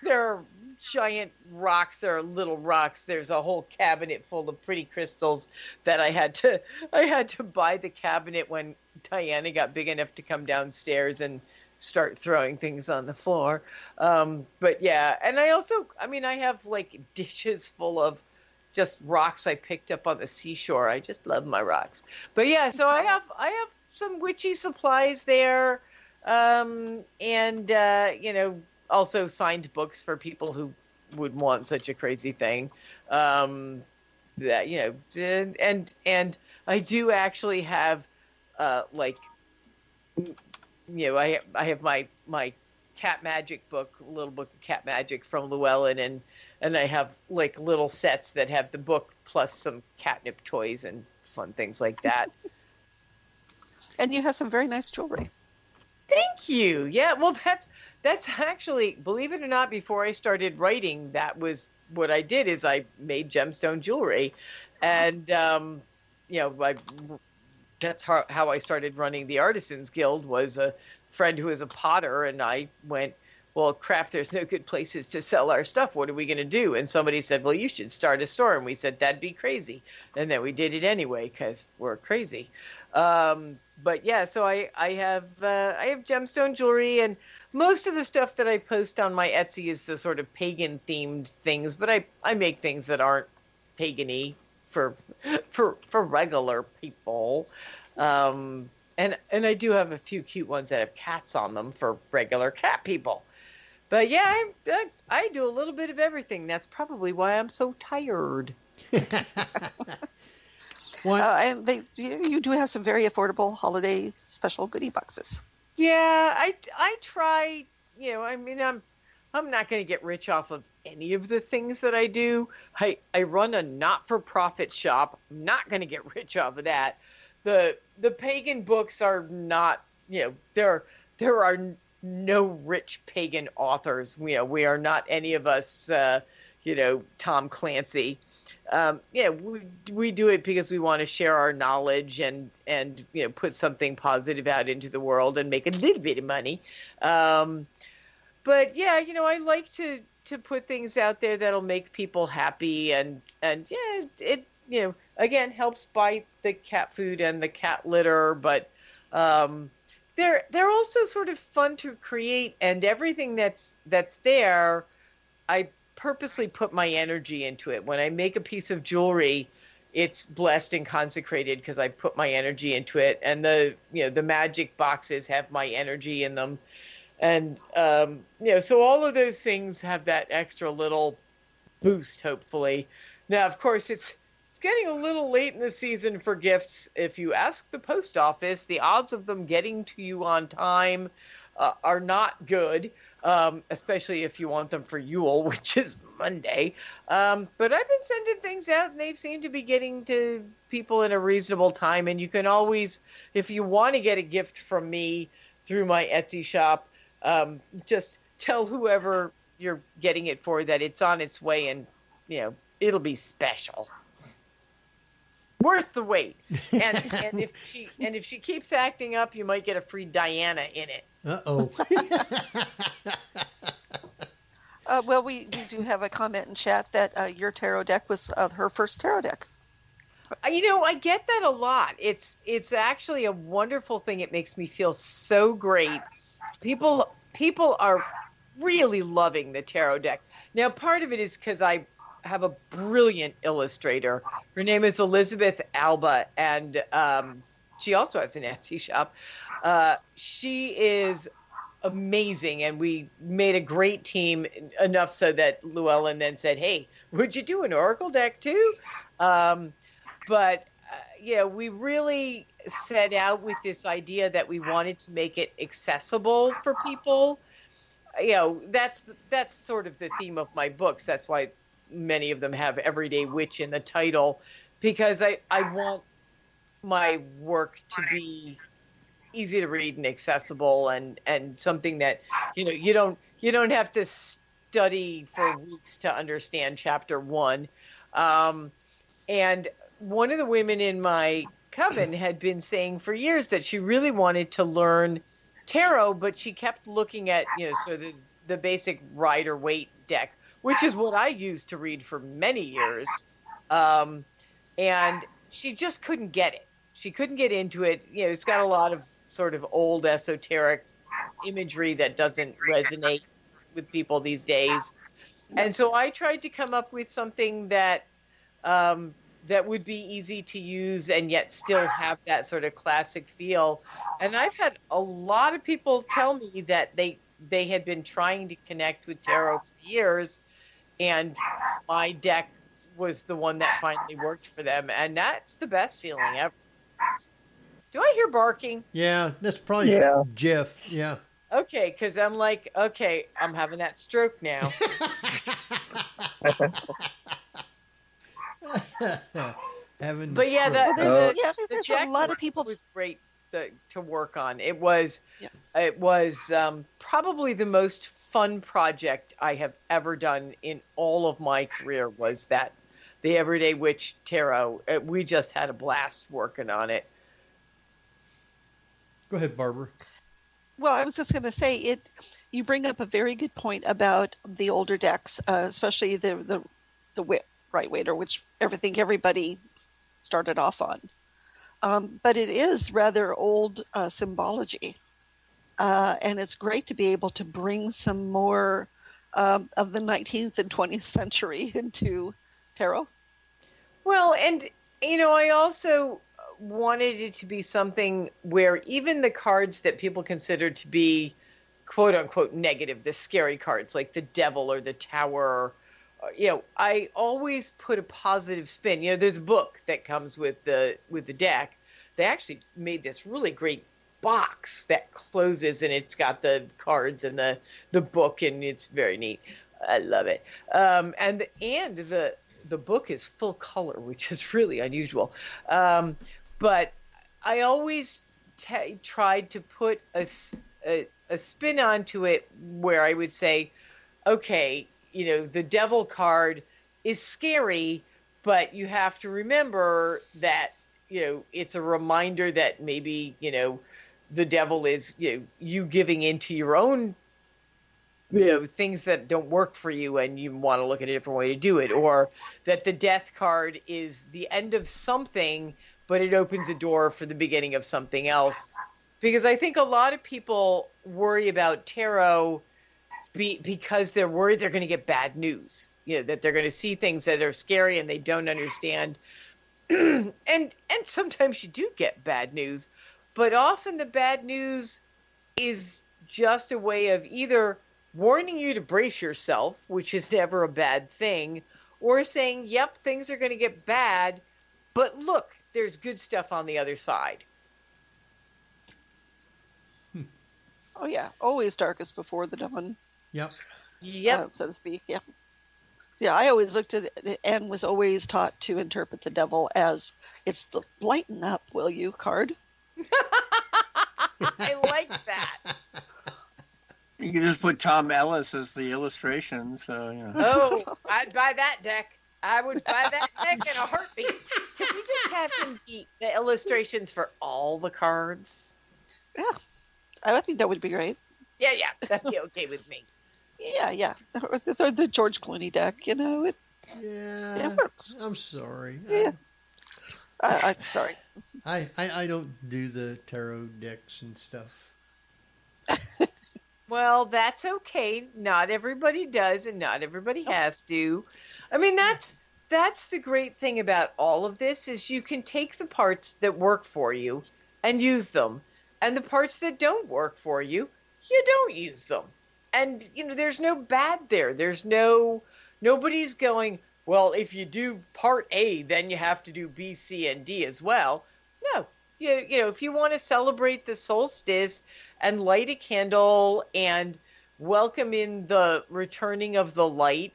there are giant rocks, there are little rocks. There's a whole cabinet full of pretty crystals that I had to buy the cabinet when Diana got big enough to come downstairs and start throwing things on the floor. But yeah, and I also, I have like dishes full of just rocks I picked up on the seashore. I just love my rocks. But yeah, so I have some witchy supplies there, and also signed books for people who would want such a crazy thing. And I do actually have I have my cat magic book, little book of cat magic from Llewellyn, and I have like little sets that have the book plus some catnip toys and fun things like that. And you have some very nice jewelry. Thank you. Yeah, well, that's actually, believe it or not, before I started writing, that was what I did. Is I made gemstone jewelry, and that's how I started running the Artisans Guild. Was a friend who was a potter, and I went, well, crap, there's no good places to sell our stuff. What are we going to do? And somebody said, well, you should start a store. And we said, that'd be crazy. And then we did it anyway, because we're crazy. But yeah, so I have gemstone jewelry, and most of the stuff that I post on my Etsy is the sort of pagan themed things, but I make things that aren't pagan-y for regular people. And I do have a few cute ones that have cats on them for regular cat people. But yeah, I do a little bit of everything. That's probably why I'm so tired. And you do have some very affordable holiday special goodie boxes. Yeah, I try. I'm not going to get rich off of any of the things that I do. I run a not-for-profit shop. I'm not going to get rich off of that. The pagan books are not. There are no rich pagan authors. We are not any of us. Tom Clancy. We do it because we want to share our knowledge and put something positive out into the world and make a little bit of money. But yeah, I like to put things out there that'll make people happy, and yeah, it again helps buy the cat food and the cat litter, but they're also sort of fun to create, and everything that's there, I purposely put my energy into it. When I make a piece of jewelry, it's blessed and consecrated because I put my energy into it, and the magic boxes have my energy in them, and so all of those things have that extra little boost, hopefully. Now, of course, it's getting a little late in the season for gifts. If you ask the post office, the odds of them getting to you on time are not good. especially if you want them for Yule, which is Monday. But I've been sending things out, and they seem to be getting to people in a reasonable time. And you can always, if you want to get a gift from me through my Etsy shop, just tell whoever you're getting it for that it's on its way, and it'll be special, worth the wait. And if she keeps acting up, you might get a free Diana in it. Uh-oh. Well, we do have a comment in chat that your tarot deck was her first tarot deck. I get that a lot. It's actually a wonderful thing. It makes me feel so great. People are really loving the tarot deck. Now, part of it is because I have a brilliant illustrator. Her name is Elizabeth Alba, and she also has an Etsy shop. She is amazing, and we made a great team, enough so that Llewellyn then said, "Hey, would you do an oracle deck too?" But we really set out with this idea that we wanted to make it accessible for people. That's sort of the theme of my books. That's why many of them have Everyday Witch in the title, because I want my work to be easy to read and accessible, and something that you don't have to study for weeks to understand chapter 1. And one of the women in my coven had been saying for years that she really wanted to learn tarot, but she kept looking at sort of the basic Rider-Waite deck, which is what I used to read for many years, and she just couldn't get it. She couldn't get into it. It's got a lot of sort of old esoteric imagery that doesn't resonate with people these days. And so I tried to come up with something that would be easy to use and yet still have that sort of classic feel. And I've had a lot of people tell me that they had been trying to connect with tarot for years, and my deck was the one that finally worked for them. And that's the best feeling ever. Do I hear barking? Yeah, that's probably Jeff. Yeah. Okay, because I'm like, okay, I'm having that stroke now. But yeah, the Jack a lot of people was great to work on. It was probably the most fun project I have ever done in all of my career. Was that the Everyday Witch Tarot? We just had a blast working on it. Go ahead, Barbara. Well, I was just going to say you bring up a very good point about the older decks, especially the Rider-Waite, which everybody started off on. But it is rather old symbology, and it's great to be able to bring some more of the 19th and 20th century into tarot. Well, and I also wanted it to be something where even the cards that people consider to be quote unquote negative, the scary cards like the devil or the tower, I always put a positive spin. There's a book that comes with the deck. They actually made this really great box that closes, and it's got the cards and the book, and it's very neat. I love it. And the book is full color, which is really unusual. But I always tried to put a spin onto it where I would say, okay, the devil card is scary, but you have to remember that, it's a reminder that maybe, the devil is, you giving into your own, things that don't work for you, and you want to look at a different way to do it, or that the death card is the end of something, but it opens a door for the beginning of something else. Because I think a lot of people worry about tarot because they're worried they're going to get bad news, that they're going to see things that are scary and they don't understand. and sometimes you do get bad news, but often the bad news is just a way of either warning you to brace yourself, which is never a bad thing, or saying, yep, things are going to get bad, but look, there's good stuff on the other side. Oh yeah, always darkest before the dawn. Yep. Yep. so to speak. Yeah. Yeah, I always looked at it and was always taught to interpret the devil as it's the lighten up, will you card. I like that. You can just put Tom Ellis as the illustration, so Oh, I'd buy that deck. I would buy that deck in a heartbeat. Can we just have him be the illustrations for all the cards? Yeah, I think that would be great. Yeah, that'd be okay with me. Yeah. Or the George Clooney deck, it works. I'm sorry. Yeah. I'm sorry. I don't do the tarot decks and stuff. Well, that's okay. Not everybody does, and not everybody has to. I mean, that's the great thing about all of this is you can take the parts that work for you and use them, and the parts that don't work for you, you don't use them. And there's no bad there. Nobody's going, well, if you do part A, then you have to do B, C, and D as well. No. If you want to celebrate the solstice and light a candle and welcome in the returning of the light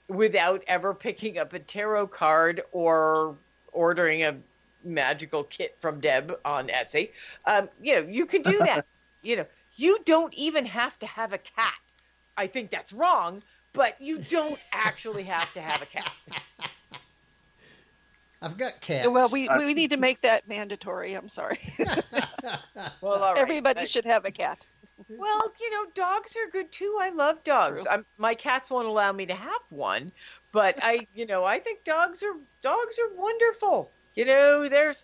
without ever picking up a tarot card or ordering a magical kit from Deb on Etsy, you can do that. You don't even have to have a cat. I think that's wrong, but you don't actually have to have a cat. I've got cats. Well, we need to make that mandatory. I'm sorry. Well, all right. Everybody should have a cat. Well, dogs are good too. I love dogs. My cats won't allow me to have one, but I think dogs are wonderful. There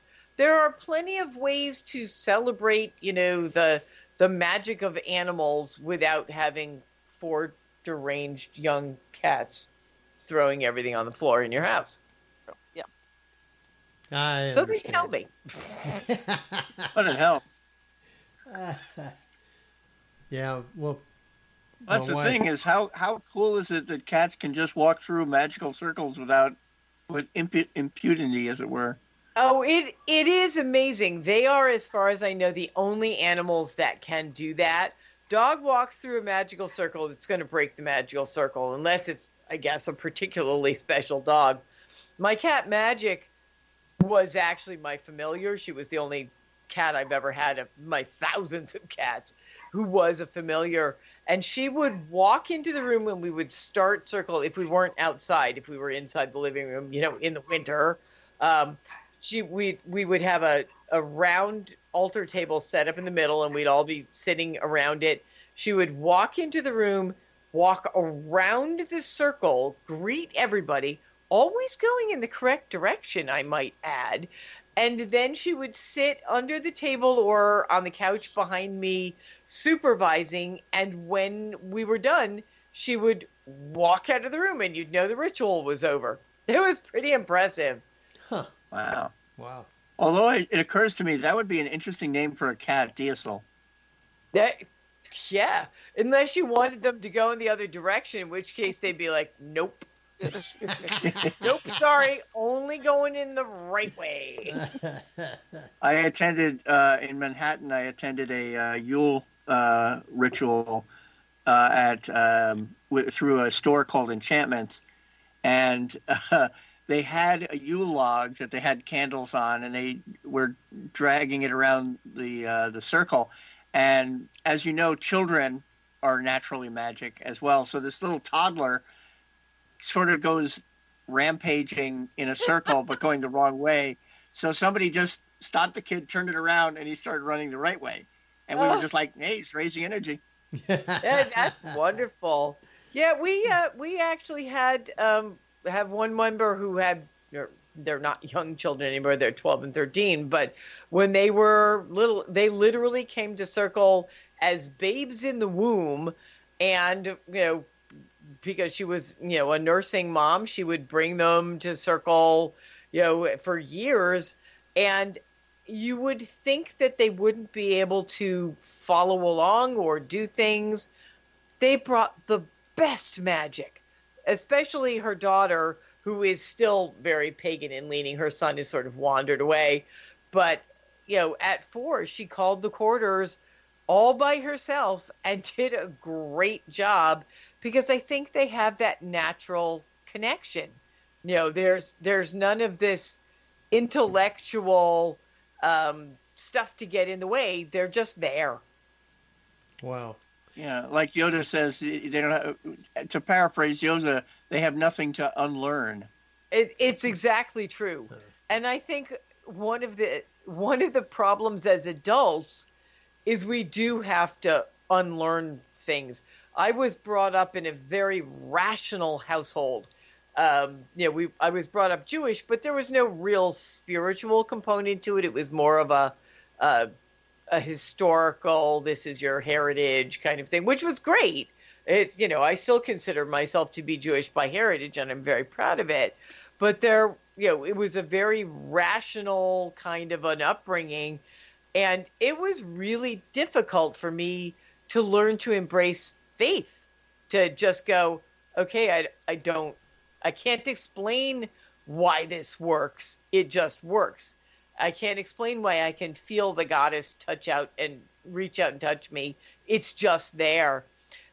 are plenty of ways to celebrate, the magic of animals without having 4 deranged young cats throwing everything on the floor in your house. I So they understand. tell me. but it helps. Yeah, well, That's the thing is how cool is it that cats can just walk through magical circles with impunity, as it were. Oh, it is amazing. They are, as far as I know, the only animals that can do that. Dog walks through a magical circle, it's going to break the magical circle, unless it's, I guess, a particularly special dog. My cat Magic was actually my familiar. She was the only cat I've ever had of my thousands of cats who was a familiar. And she would walk into the room when we would start circle, if we weren't outside, if we were inside the living room, in the winter. We would have a round altar table set up in the middle, and we'd all be sitting around it. She would walk into the room, walk around the circle, greet everybody, always going in the correct direction, I might add. And then she would sit under the table or on the couch behind me supervising. And when we were done, she would walk out of the room and you'd know the ritual was over. It was pretty impressive. Huh. Wow. Although it occurs to me that would be an interesting name for a cat, Diesel. Yeah, unless you wanted them to go in the other direction, in which case they'd be like, nope. Nope, sorry, only going in the right way. I attended in Manhattan. I attended a Yule ritual through a store called Enchantments, and they had a Yule log that they had candles on, and they were dragging it around the circle. And as you know, children are naturally magic as well. So this little toddler sort of goes rampaging in a circle, but going the wrong way. So somebody just stopped the kid, turned it around, and he started running the right way. And we were just like, hey, he's raising energy. Yeah, that's wonderful. Yeah, we actually have one member who had, they're not young children anymore, they're 12 and 13, but when they were little, they literally came to circle as babes in the womb. And, because she was, a nursing mom, she would bring them to circle, for years. And you would think that they wouldn't be able to follow along or do things. They brought the best magic, especially her daughter, who is still very pagan and leaning. Her son has sort of wandered away. But, at 4, she called the quarters all by herself and did a great job, because I think they have that natural connection. There's none of this intellectual stuff to get in the way. They're just there. Wow. Yeah, like Yoda says, they don't have, to paraphrase Yoda, they have nothing to unlearn. It's exactly true. And I think one of the problems as adults is we do have to unlearn things. I was brought up in a very rational household. I was brought up Jewish, but there was no real spiritual component to it. It was more of a historical, this is your heritage kind of thing, which was great. It's, I still consider myself to be Jewish by heritage, and I'm very proud of it. But it was a very rational kind of an upbringing, and it was really difficult for me to learn to embrace faith, to just go, okay, I can't explain why this works. It just works. I can't explain why I can feel the goddess reach out and touch me. It's just there.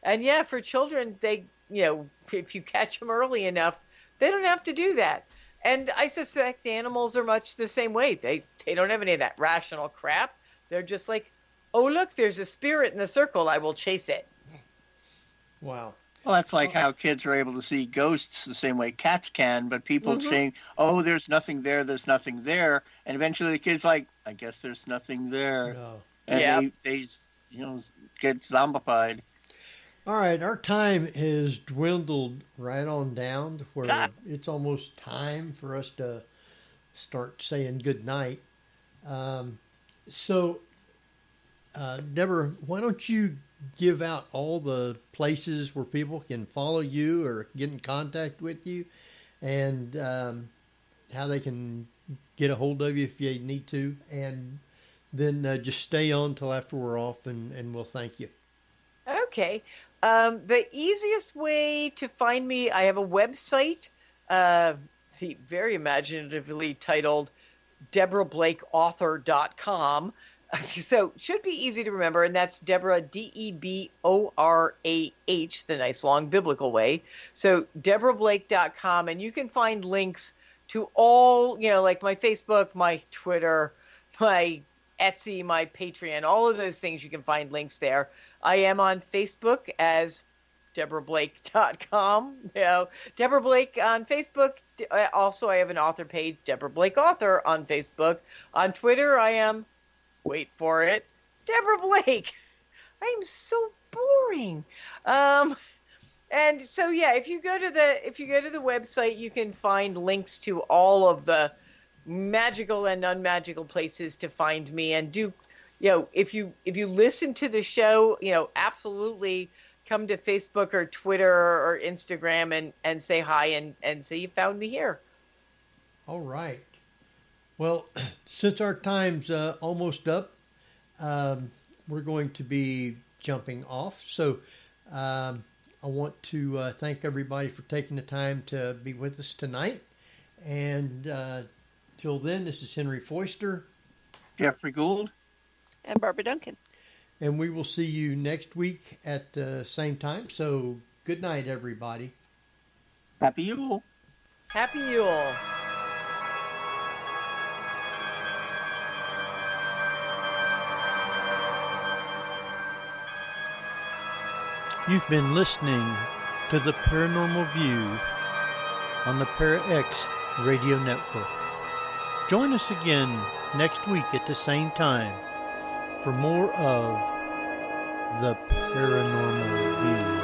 And yeah, for children, they, if you catch them early enough, they don't have to do that. And I suspect animals are much the same way. They don't have any of that rational crap. They're just like, oh, look, there's a spirit in the circle. I will chase it. Wow. Well, that's like how kids are able to see ghosts the same way cats can, but people saying, oh, there's nothing there, there's nothing there. And eventually the kid's like, I guess there's nothing there. No. And they get zombified. All right, our time has dwindled right on down to where it's almost time for us to start saying good night. So, Deborah, why don't you give out all the places where people can follow you or get in contact with you, and how they can get a hold of you if you need to, and then just stay on till after we're off, and we'll thank you. Okay. The easiest way to find me, I have a website, very imaginatively titled DeborahBlakeAuthor.com. So should be easy to remember, and that's Deborah, Deborah, the nice long biblical way. So DeborahBlake.com, and you can find links to all, like my Facebook, my Twitter, my Etsy, my Patreon, all of those things. You can find links there. I am on Facebook as DeborahBlake.com. Deborah Blake on Facebook. Also, I have an author page, Deborah Blake Author, on Facebook. On Twitter, I am, wait for it, Deborah Blake. I am so boring. And so if you go to the website, you can find links to all of the magical and unmagical places to find me, and do. If you listen to the show, absolutely come to Facebook or Twitter or Instagram and say hi and say you found me here. All right. Well, since our time's almost up, we're going to be jumping off. So I want to thank everybody for taking the time to be with us tonight. And till then, this is Henry Foister, Jeffrey Gould, and Barbara Duncan. And we will see you next week at the same time. So good night, everybody. Happy Yule. Happy Yule. You've been listening to the Paranormal View on the ParaX Radio Network. Join us again next week at the same time for more of the Paranormal View.